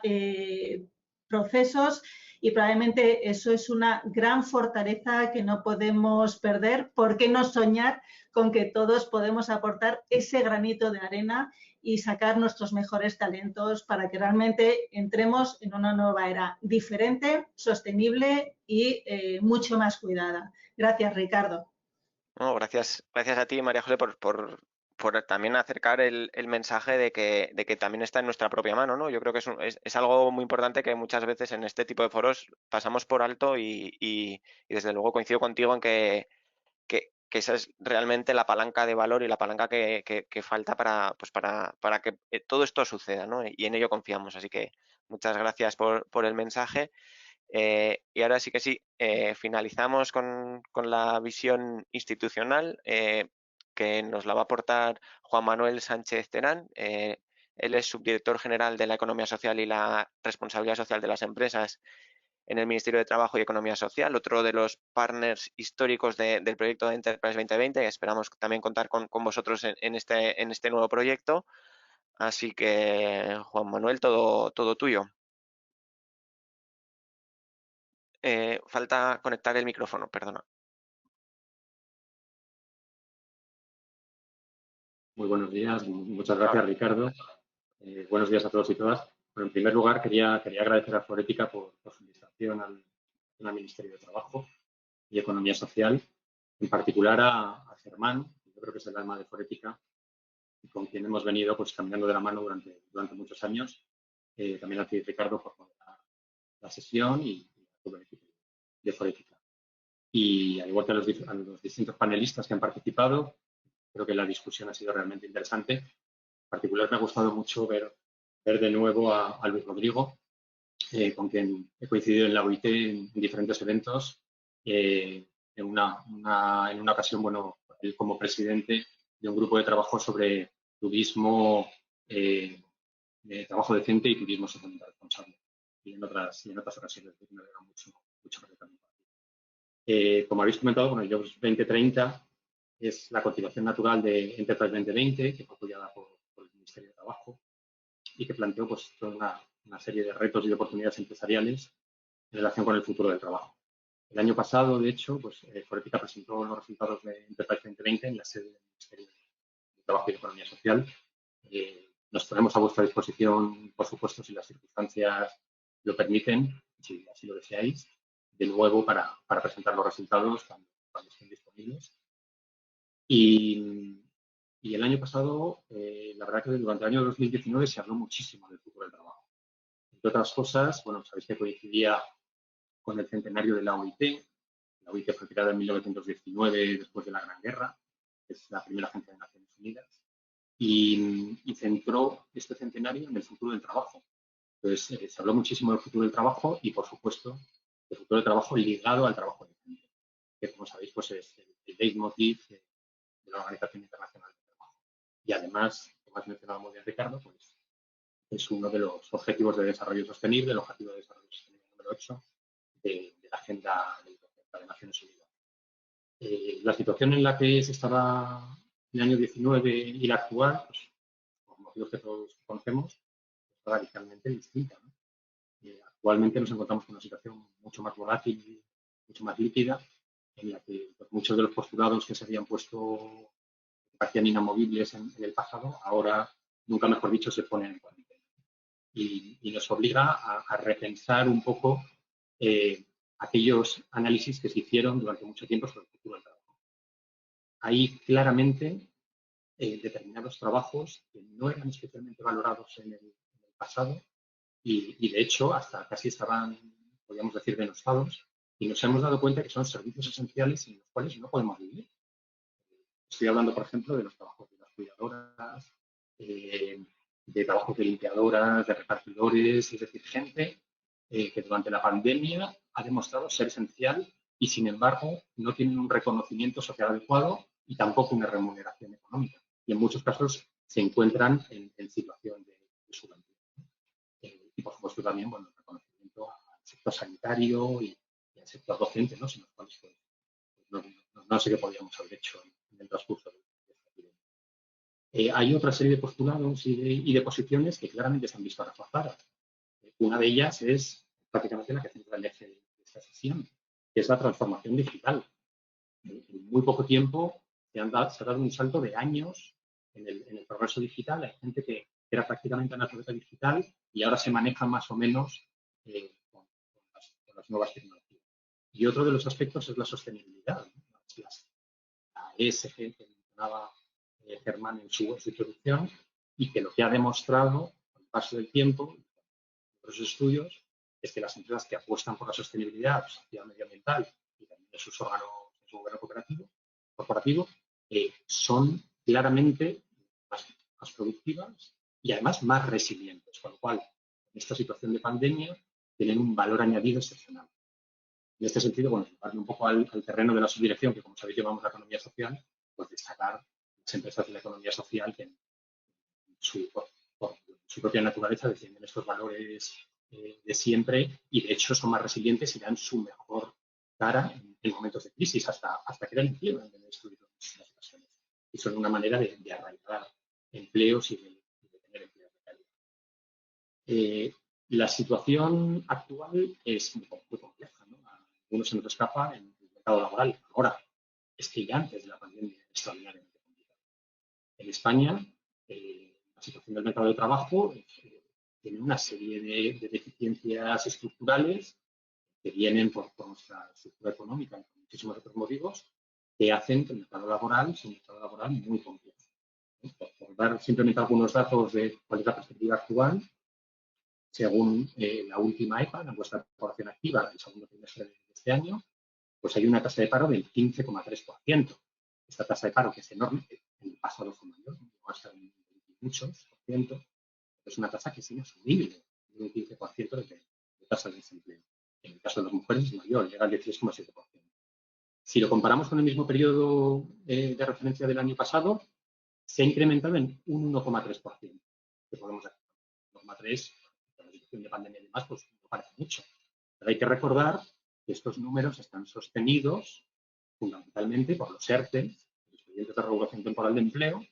procesos, y probablemente eso es una gran fortaleza que no podemos perder. ¿Por qué no soñar con que todos podemos aportar ese granito de arena y sacar nuestros mejores talentos para que realmente entremos en una nueva era diferente, sostenible y mucho más cuidada? Gracias, Ricardo. No, gracias a ti, María José, por también acercar el mensaje de que también está en nuestra propia mano, ¿no? Yo creo que es algo muy importante que muchas veces en este tipo de foros pasamos por alto y desde luego coincido contigo en que esa es realmente la palanca de valor y la palanca que falta para que todo esto suceda, ¿no? Y en ello confiamos. Así que muchas gracias por el mensaje. Y ahora sí que sí, finalizamos con la visión institucional que nos la va a aportar Juan Manuel Sánchez Terán. Él es subdirector general de la Economía Social y la Responsabilidad Social de las Empresas en el Ministerio de Trabajo y Economía Social, otro de los partners históricos del proyecto de Enterprise 2020. Esperamos también contar con vosotros en este nuevo proyecto. Así que, Juan Manuel, todo tuyo. Falta conectar el micrófono, perdona. Muy buenos días, muchas gracias, Ricardo. Buenos días a todos y todas. Bueno, en primer lugar, quería agradecer a Forética por su invitación al Ministerio de Trabajo y Economía Social, en particular a Germán, que yo creo que es el alma de Forética, y con quien hemos venido pues caminando de la mano durante muchos años. También a ti, Ricardo, por moderar la sesión y a todo el equipo de Forética. Y al igual que a los distintos panelistas que han participado, creo que la discusión ha sido realmente interesante. En particular, me ha gustado mucho ver de nuevo a Luis Rodrigo, con quien he coincidido en la OIT en diferentes eventos. En una ocasión, bueno, él como presidente de un grupo de trabajo sobre turismo, trabajo decente y turismo socialmente responsable. Y en otras ocasiones me alegra mucho que también. Como habéis comentado, bueno, Jobs 2030 es la continuación natural de Enterprise 2020, que fue apoyada por el Ministerio de Trabajo y que planteó pues, toda una serie de retos y de oportunidades empresariales en relación con el futuro del trabajo. El año pasado, de hecho, pues, Forética presentó los resultados de Enterprise 2020 en la sede del Ministerio de Trabajo y Economía Social. Nos ponemos a vuestra disposición, por supuesto, si las circunstancias lo permiten, si así lo deseáis, de nuevo para presentar los resultados cuando estén disponibles. Y el año pasado, la verdad que durante el año 2019 se habló muchísimo del futuro del trabajo. Entre otras cosas, bueno, sabéis que coincidía con el centenario de la OIT. La OIT fue creada en 1919, después de la Gran Guerra, que es la primera agencia de Naciones Unidas, y centró este centenario en el futuro del trabajo. Entonces, se habló muchísimo del futuro del trabajo y, por supuesto, del futuro del trabajo ligado al trabajo decente, que, como sabéis, pues es el leitmotiv de la Organización Internacional del Trabajo. Y además, como has mencionado muy bien, Ricardo, pues es uno de los objetivos de desarrollo sostenible, el objetivo de desarrollo sostenible número 8 de la Agenda de Naciones Unidas. La situación en la que se estaba en el año 19 y la actual, pues, por motivos que todos conocemos, es radicalmente distinta, ¿no? Actualmente nos encontramos con una situación mucho más volátil, mucho más líquida, en la que pues, muchos de los postulados que se habían puesto, que parecían inamovibles en el pasado, ahora, nunca mejor dicho, se ponen en cuarentena. Y nos obliga a repensar un poco aquellos análisis que se hicieron durante mucho tiempo sobre el futuro del trabajo. Hay claramente determinados trabajos que no eran especialmente valorados en el pasado y de hecho hasta casi estaban, podríamos decir, denostados, y nos hemos dado cuenta que son servicios esenciales sin los cuales no podemos vivir. Estoy hablando, por ejemplo, de los trabajos de las cuidadoras, de trabajos de limpiadoras, de repartidores, es decir, gente que durante la pandemia ha demostrado ser esencial y y, sin embargo, no tienen un reconocimiento social adecuado y tampoco una remuneración económica. Y en muchos casos se encuentran en situación de subvención. Y, por supuesto, también, bueno, el reconocimiento al sector sanitario y al sector docente, ¿no? Sin los cuales pues, no sé qué podríamos haber hecho en el transcurso de esta epidemia. Hay otra serie de postulados y de posiciones que claramente se han visto reforzadas. Una de ellas es prácticamente la que centra el eje de esta sesión, que es la transformación digital. En muy poco tiempo se ha dado un salto de años en el progreso digital. Hay gente que era prácticamente analfabeta digital y ahora se maneja más o menos con las nuevas tecnologías. Y otro de los aspectos es la sostenibilidad, ¿no? La ESG que mencionaba Germán en su introducción, y que lo que ha demostrado con el paso del tiempo, los estudios, es que las empresas que apuestan por la sostenibilidad, social, medioambiental y también de sus órganos, de su gobierno corporativo, son claramente más productivas y además más resilientes, con lo cual, en esta situación de pandemia, tienen un valor añadido excepcional. En este sentido, bueno, llevarme un poco al terreno de la subdirección, que como sabéis llamamos la economía social, pues destacar las empresas de la economía social que por su propia naturaleza defienden estos valores de siempre y de hecho son más resilientes y dan su mejor cara en momentos de crisis, hasta crear empleo en destruirlos en las ocasiones. Y son una manera de arraigar empleos y de tener empleos de calidad. La situación actual es muy compleja, ¿no? A algunos se nos escapa en el mercado laboral. Ahora, es que ya antes de la pandemia es extraordinariamente complicada. En España, la situación del mercado de trabajo tiene una serie de deficiencias estructurales que vienen por nuestra estructura económica y por muchísimos otros motivos que hacen que el mercado laboral sea un mercado laboral muy complejo. Por dar simplemente algunos datos de cuál es la perspectiva actual, según la última EPA, la encuesta de población activa del segundo trimestre de este año, pues hay una tasa de paro del 15,3%. Esta tasa de paro, que es enorme, en el pasado fue mayor, llegó hasta el muchos por ciento, es una tasa que es inasumible, un 15% de tasa de desempleo. En el caso de las mujeres es mayor, llega al 16,7%. Si lo comparamos con el mismo periodo de referencia del año pasado, se ha incrementado en un 1,3%. Que podemos decir, 1,3%, con la situación de pandemia y demás, pues no parece mucho. Pero hay que recordar que estos números están sostenidos fundamentalmente por los ERTE, los expedientes de regulación temporal de empleo,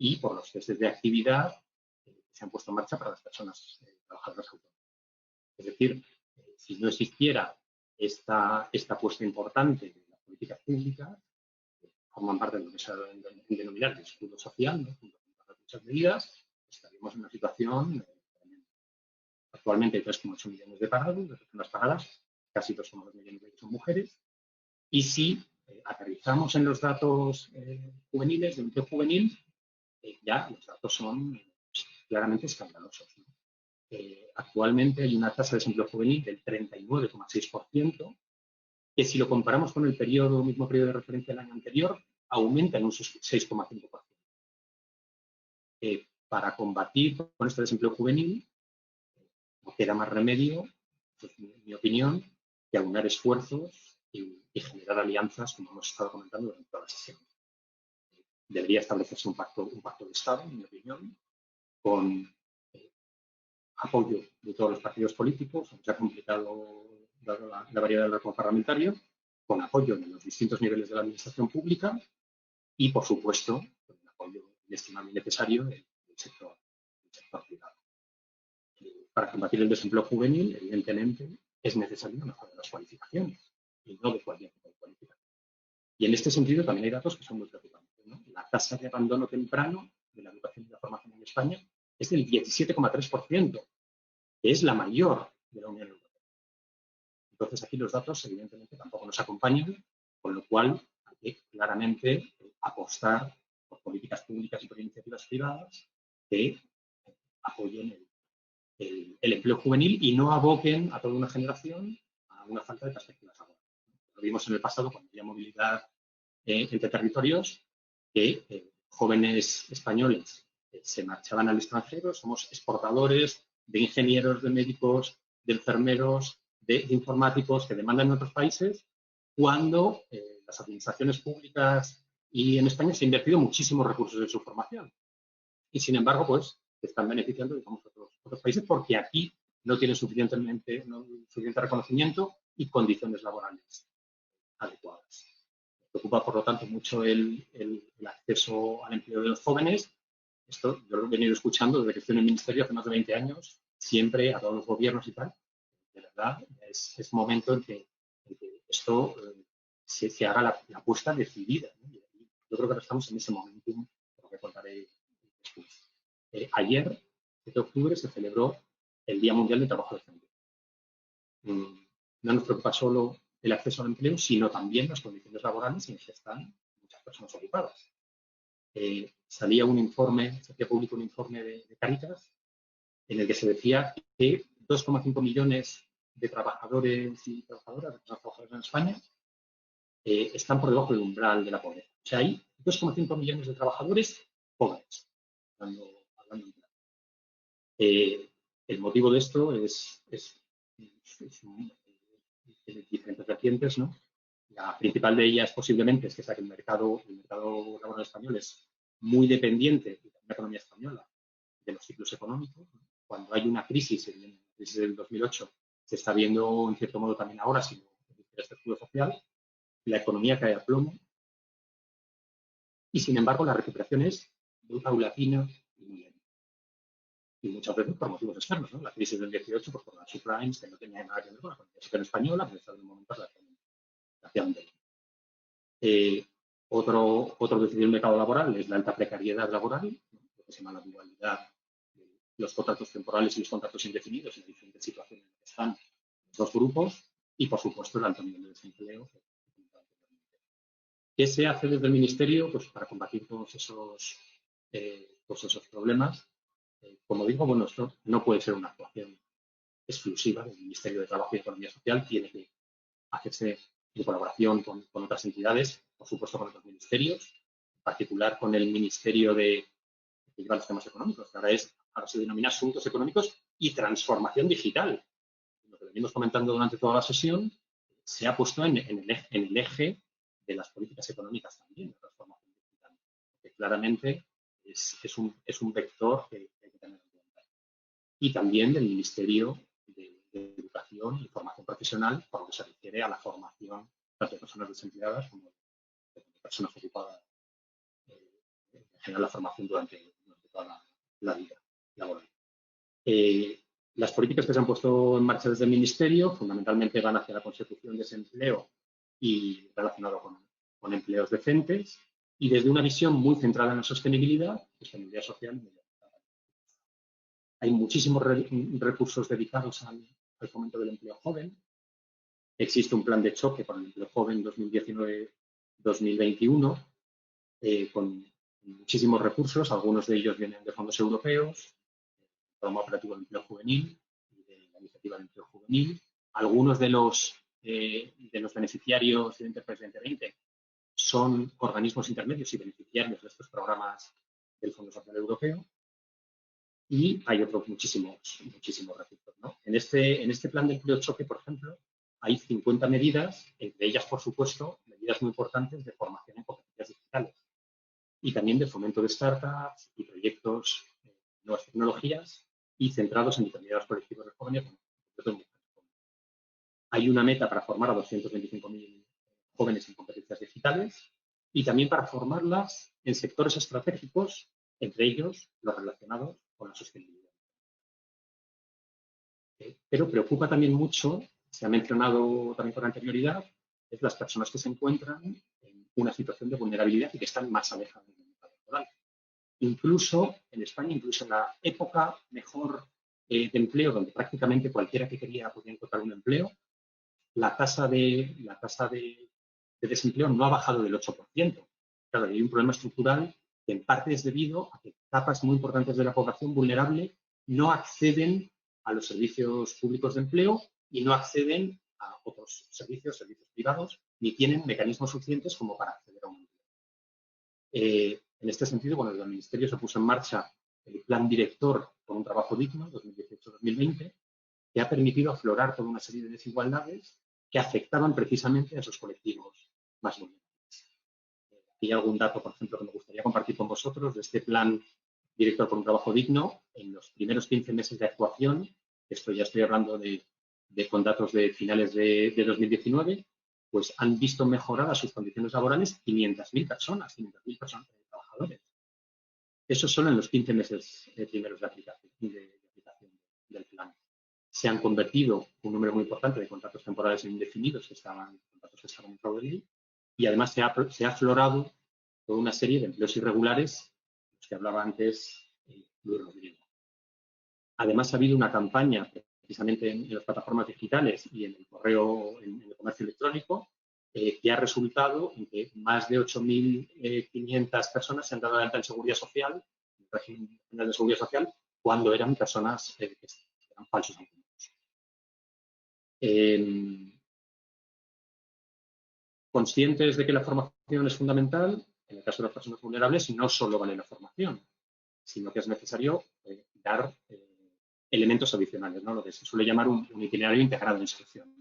y por los testes de actividad que se han puesto en marcha para las personas trabajadoras autónomas. Es decir, si no existiera esta apuesta importante de las políticas públicas, forman parte de lo que se ha denominado el escudo social, ¿no? Junto con muchas medidas, estaríamos en una situación actualmente hay 3,8 millones de parados, de personas paradas, casi 2,2 millones de ellos son mujeres, y si aterrizamos en los datos juveniles, de empleo juvenil, ya los datos son claramente escandalosos, ¿no? Actualmente hay una tasa de desempleo juvenil del 39,6%, que si lo comparamos con el mismo periodo de referencia del año anterior, aumenta en un 6,5%. Para combatir con este desempleo juvenil, no queda más remedio, pues, en mi opinión, que aunar esfuerzos y generar alianzas, como hemos estado comentando durante toda la sesión. Debería establecerse un pacto de Estado, en mi opinión, con apoyo de todos los partidos políticos, aunque ha complicado la variedad del arco parlamentario, con apoyo de los distintos niveles de la administración pública y, por supuesto, con el apoyo estimable y necesario del sector privado. Para combatir el desempleo juvenil, evidentemente, es necesario mejorar las cualificaciones y no de cualquier tipo de cualificación. Y en este sentido también hay datos que son muy preocupantes, ¿no? La tasa de abandono temprano de la educación y la formación en España es del 17,3%, que es la mayor de la Unión Europea. Entonces, aquí los datos, evidentemente, tampoco nos acompañan, con lo cual hay que claramente apostar por políticas públicas y por iniciativas privadas que apoyen el empleo juvenil y no aboquen a toda una generación a una falta de perspectivas laborales. Lo vimos en el pasado cuando había movilidad entre territorios, que jóvenes españoles se marchaban al extranjero. Somos exportadores de ingenieros, de médicos, de enfermeros, de informáticos que demandan en otros países, cuando las administraciones públicas y en España se ha invertido muchísimos recursos en su formación. Y sin embargo, pues, se están beneficiando, digamos, otros países porque aquí no tienen suficiente reconocimiento y condiciones laborales adecuadas. Me preocupa, por lo tanto, mucho el acceso al empleo de los jóvenes. Esto yo lo he venido escuchando desde que estoy en el Ministerio hace más de 20 años, siempre a todos los gobiernos y tal. De verdad, es momento en que esto se haga la apuesta decidida, ¿no? Yo creo que ahora estamos en ese momentum, por lo que contaré después. Ayer, 7 de octubre, se celebró el Día Mundial del Trabajo Decente. No nos preocupa solo el acceso al empleo, sino también las condiciones laborales en que están muchas personas ocupadas. Salía un informe, se hacía público un informe de Cáritas en el que se decía que 2,5 millones de trabajadores y trabajadoras, de personas trabajadoras en España, están por debajo del umbral de la pobreza. O sea, hay 2,5 millones de trabajadores pobres, hablando en plata. El motivo de esto es diferentes vertientes, ¿no? La principal de ellas posiblemente es que el mercado laboral español es muy dependiente, y también la economía española, de los ciclos económicos. Cuando hay una crisis, en la crisis del 2008, se está viendo en cierto modo también ahora, si no este estudio social, la economía cae a plomo y sin embargo la recuperación es muy paulatina y muy lenta. Y muchas veces por motivos externos, ¿no? La crisis del 18, pues por las subprimes, que no tenía nada que ver con la economía española, pero está en un momento relativamente. Otro desafío del mercado laboral es la alta precariedad laboral, ¿no? Lo que se llama la dualidad de los contratos temporales y los contratos indefinidos en las diferentes situaciones en las que están los dos grupos y, por supuesto, el alto nivel de desempleo. ¿Qué se hace desde el Ministerio pues, para combatir todos esos problemas? Como digo, bueno, esto no puede ser una actuación exclusiva del Ministerio de Trabajo y Economía Social, tiene que hacerse en colaboración con otras entidades, por supuesto con otros ministerios, en particular con el Ministerio que lleva los temas económicos, que ahora se denomina Asuntos Económicos y Transformación Digital. Lo que venimos comentando durante toda la sesión se ha puesto en el eje de las políticas económicas también, de transformación digital, que claramente es un vector que hay que tener en cuenta. Y también del Ministerio de Educación y Formación Profesional, por lo que se refiere a la formación tanto de personas desempleadas como de personas ocupadas, en general la formación durante toda la vida laboral. Las políticas que se han puesto en marcha desde el Ministerio fundamentalmente van hacia la consecución de ese empleo y relacionado con empleos decentes y desde una visión muy centrada en la sostenibilidad social y medioambiental. Hay muchísimos recursos dedicados al fomento del empleo joven. Existe un plan de choque para el empleo joven 2019-2021 con muchísimos recursos, algunos de ellos vienen de fondos europeos, del Programa Operativo de Empleo Juvenil y de la Iniciativa de Empleo Juvenil. Algunos de los beneficiarios de Enterprise 2020 son organismos intermedios y beneficiarios de estos programas del Fondo Social Europeo. Y hay otros muchísimos recursos, ¿no? En este plan de empleo choque, por ejemplo, hay 50 medidas, entre ellas, por supuesto, medidas muy importantes de formación en competencias digitales y también de fomento de startups y proyectos de nuevas tecnologías y centrados en determinados colectivos de jóvenes. Hay una meta para formar a 225.000 jóvenes en competencias digitales y también para formarlas en sectores estratégicos, entre ellos los relacionados con la sostenibilidad. Pero preocupa también mucho, se ha mencionado también con anterioridad, es las personas que se encuentran en una situación de vulnerabilidad y que están más alejadas del mercado laboral. Incluso en España, incluso en la época mejor de empleo, donde prácticamente cualquiera que quería podía encontrar un empleo, la tasa de desempleo no ha bajado del 8%. Claro, hay un problema estructural que en parte es debido a que capas muy importantes de la población vulnerable no acceden a los servicios públicos de empleo y no acceden a otros servicios privados, ni tienen mecanismos suficientes como para acceder a un empleo. En este sentido, bueno, desde el Ministerio se puso en marcha el Plan Director por un Trabajo Digno, 2018-2020, que ha permitido aflorar toda una serie de desigualdades que afectaban precisamente a esos colectivos más vulnerables. Hay algún dato, por ejemplo, que me gustaría compartir con vosotros de este plan director por un trabajo digno. En los primeros 15 meses de actuación, esto ya estoy hablando con datos de finales de 2019, pues han visto mejoradas sus condiciones laborales 500.000 personas, trabajadores. Eso solo en los 15 meses primeros de aplicación del plan. Se han convertido un número muy importante de contratos temporales e indefinidos contratos que estaban en fraude de ley, y además se ha aflorado toda una serie de empleos irregulares, los que hablaba antes Luis Rodrigo. Además, ha habido una campaña precisamente en las plataformas digitales y en el correo, en el comercio electrónico, que ha resultado en que más de 8.500 personas se han dado de alta en seguridad social, en el régimen de seguridad social, cuando eran personas que eran falsos autónomos. Conscientes de que la formación es fundamental, en el caso de las personas vulnerables no solo vale la formación, sino que es necesario dar elementos adicionales, ¿no? Lo que se suele llamar un itinerario integrado de instrucción.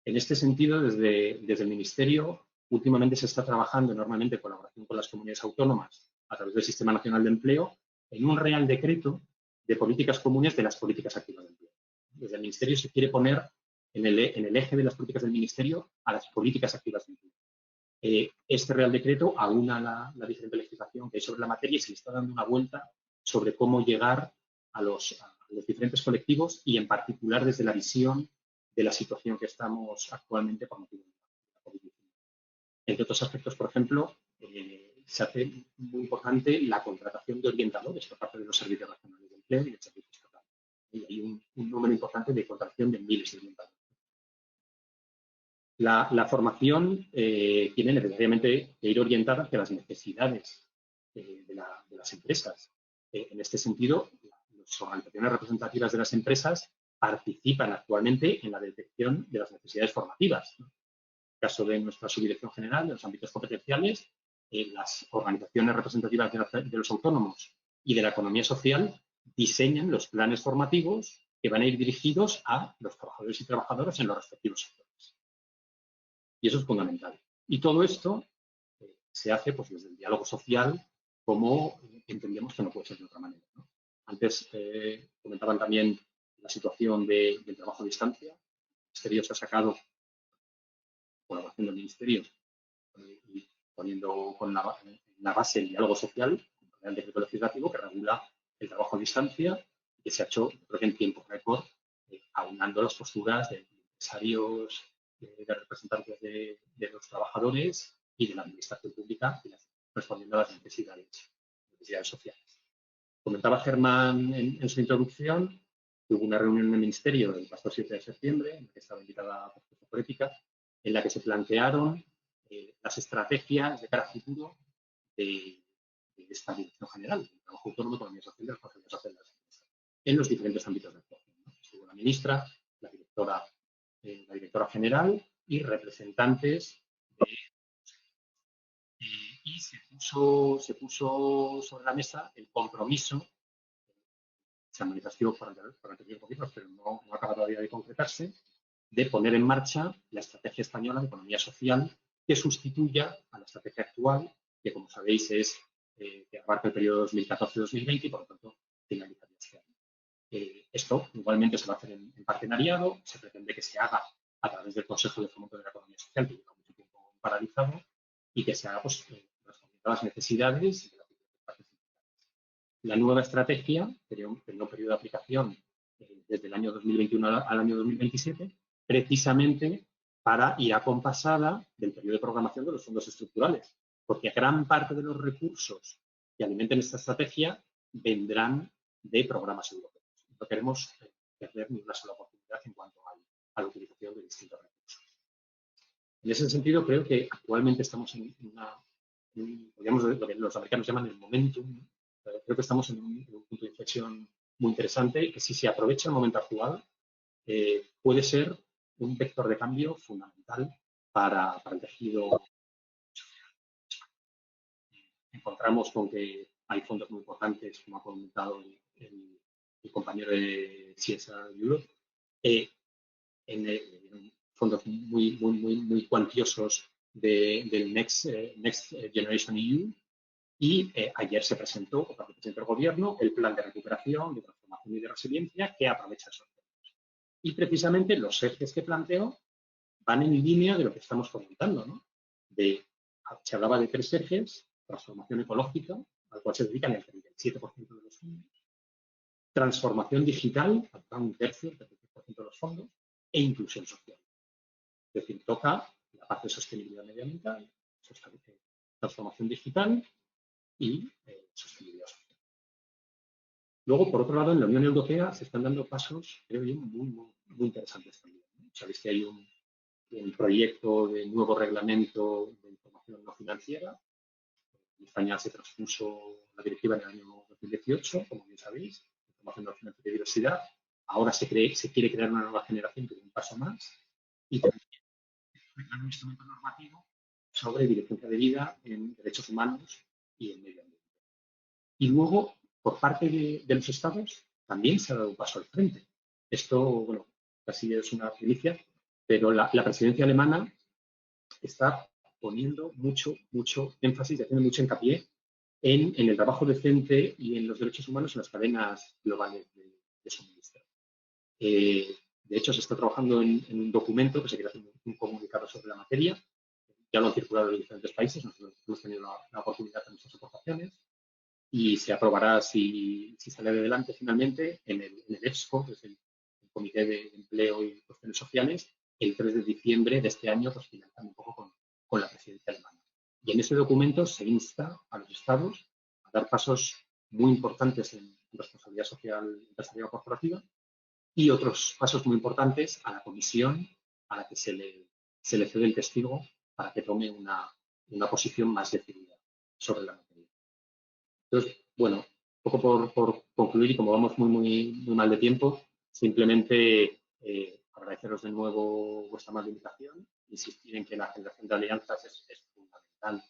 En este sentido, desde el Ministerio, últimamente se está trabajando enormemente en colaboración con las comunidades autónomas a través del Sistema Nacional de Empleo en un Real Decreto de políticas comunes de las políticas activas de empleo. Desde el Ministerio se quiere poner en el eje de las políticas del Ministerio a las políticas activas de empleo. Este Real Decreto aúna la diferente legislación que hay sobre la materia y se le está dando una vuelta sobre cómo llegar a los diferentes colectivos y, en particular, desde la visión de la situación que estamos actualmente por motivo de la COVID-19. Entre otros aspectos, por ejemplo, se hace muy importante la contratación de orientadores por parte de los servicios regionales de empleo y del servicio estatal. Y hay un número importante de contratación de miles de orientadores. La formación tiene necesariamente que ir orientada hacia las necesidades de las empresas. En este sentido, las organizaciones representativas de las empresas participan actualmente en la detección de las necesidades formativas. En el caso de nuestra subdirección general, de los ámbitos competenciales, las organizaciones representativas de los autónomos y de la economía social diseñan los planes formativos que van a ir dirigidos a los trabajadores y trabajadoras en los respectivos sectores. Y eso es fundamental. Y todo esto se hace pues, desde el diálogo social, como entendemos que no puede ser de otra manera, ¿no? Antes comentaban también la situación del trabajo a distancia. El Ministerio se ha sacado, colaboración del Ministerio, y poniendo con la base el diálogo social, el decreto legislativo que regula el trabajo a distancia, y que se ha hecho, creo que en tiempo récord, aunando las posturas de empresarios, de representantes de los trabajadores y de la administración pública, respondiendo a las necesidades sociales. Comentaba Germán en su introducción que hubo una reunión en el Ministerio el pasado 7 de septiembre, en la que estaba invitada por Ética, en la que se plantearon las estrategias de cara a futuro de esta dirección general, del trabajo autónomo, economía social y responsabilidad social de las empresas, en los diferentes ámbitos de actuación, ¿no? Estuvo la ministra, la directora general y representantes y se puso sobre la mesa el compromiso, se manifestó por anteriores gobiernos, pero no acaba todavía de concretarse, de poner en marcha la estrategia española de economía social que sustituya a la estrategia actual, que como sabéis es que abarca el periodo 2014-2020 y por lo tanto finalizaría este año. Esto igualmente se va a hacer en partenariado, se pretende que se haga a través del Consejo de Fomento de la Economía Social, que lleva mucho tiempo paralizado, y que se haga pues, respondiendo a las necesidades de las diferentes partes implicadas. La nueva estrategia tendría un periodo de aplicación desde el año 2021 al año 2027, precisamente para ir acompasada del periodo de programación de los fondos estructurales, porque gran parte de los recursos que alimenten esta estrategia vendrán de programas europeos. No queremos perder ni una sola oportunidad en cuanto a la utilización de distintos recursos. En ese sentido, creo que actualmente estamos en podríamos, lo que los americanos llaman el momentum, ¿no? Creo que estamos en un punto de inflexión muy interesante que, si se aprovecha el momento actual, puede ser un vector de cambio fundamental para el tejido social. Encontramos con que hay fondos muy importantes, como ha comentado el compañero de CSR Europe, fondos muy cuantiosos del Next Generation EU. Y ayer se presentó por parte del presidente del Gobierno el plan de recuperación, de transformación y de resiliencia que aprovecha esos fondos. Y precisamente los ejes que planteo van en línea de lo que estamos comentando, ¿no? Se hablaba de 3 ejes: transformación ecológica, al cual se dedican el 37% de los fondos; transformación digital, al cual un tercio, el 33% de los fondos; e inclusión social. Es decir, toca la parte de sostenibilidad medioambiental, transformación digital y sostenibilidad social. Luego, por otro lado, en la Unión Europea se están dando pasos, creo yo, muy interesantes también, ¿no? Sabéis que hay un proyecto de nuevo reglamento de información no financiera. En España se transpuso la directiva en el año 2018, como bien sabéis, información no financiera y diversidad. Ahora se quiere crear una nueva generación que dé un paso más, y también un instrumento normativo sobre diligencia de vida en derechos humanos y en medio ambiente. Y luego, por parte de los Estados, también se ha dado un paso al frente. Esto, bueno, casi es una primicia, pero la presidencia alemana está poniendo mucho énfasis y haciendo mucho hincapié en el trabajo decente y en los derechos humanos en las cadenas globales de suministro. De hecho, se está trabajando en un documento que se quiere hacer un comunicado sobre la materia. Ya lo han circulado en diferentes países, nosotros hemos tenido la oportunidad de nuestras aportaciones, y se aprobará, si sale adelante finalmente, en el EPSCO, que es el Comité de Empleo y Cuestiones Sociales, el 3 de diciembre de este año, pues finalizando un poco con la presidencia alemana. Y en ese documento se insta a los Estados a dar pasos muy importantes en responsabilidad social empresarial corporativa, y otros pasos muy importantes a la Comisión, a la que se le cede el testigo para que tome una posición más decidida sobre la materia. Entonces, bueno, un poco por concluir, y como vamos muy mal de tiempo, simplemente agradeceros de nuevo vuestra amable invitación, insistir en que la generación de alianzas es fundamental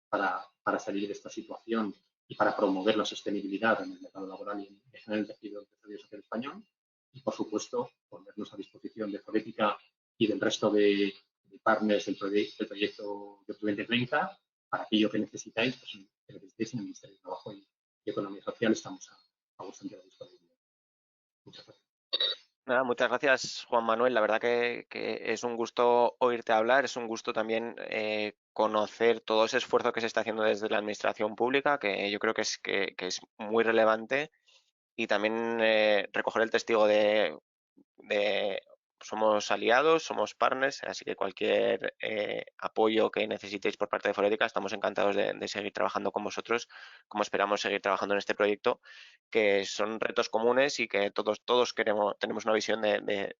para salir de esta situación y para promover la sostenibilidad en el mercado laboral y en general el tejido empresarial social español. Y, por supuesto, ponernos a disposición de Forética y del resto de partners del proyecto de 2030 para aquello que necesitáis, pues, que necesitéis en el Ministerio de Trabajo y Economía Social. Estamos a vuestra entera disponibilidad. Muchas gracias. Nada, muchas gracias, Juan Manuel. La verdad que es un gusto oírte hablar, es un gusto también conocer todo ese esfuerzo que se está haciendo desde la administración pública, que yo creo que es muy relevante, y también recoger el testigo de somos aliados, somos partners, así que cualquier apoyo que necesitéis por parte de Forética, estamos encantados de seguir trabajando con vosotros, como esperamos seguir trabajando en este proyecto, que son retos comunes y que todos tenemos una visión de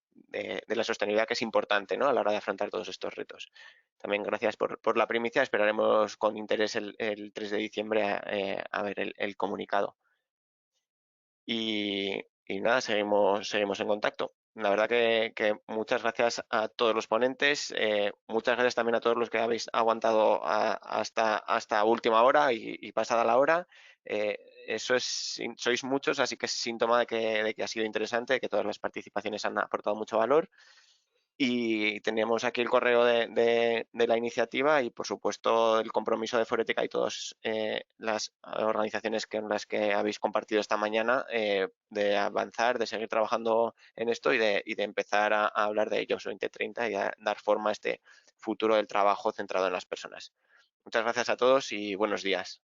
la sostenibilidad que es importante, ¿no?, a la hora de afrontar todos estos retos. También gracias por la primicia, esperaremos con interés el 3 de diciembre a ver el comunicado. Y nada, seguimos en contacto. La verdad que muchas gracias a todos los ponentes, muchas gracias también a todos los que habéis aguantado hasta última hora y pasada la hora. Sois muchos, así que es síntoma de que ha sido interesante, de que todas las participaciones han aportado mucho valor. Y teníamos aquí el correo de la iniciativa y, por supuesto, el compromiso de Forética y todas las organizaciones con las que habéis compartido esta mañana, de avanzar, de seguir trabajando en esto y de empezar a hablar de Jobs 2030 y a dar forma a este futuro del trabajo centrado en las personas. Muchas gracias a todos y buenos días.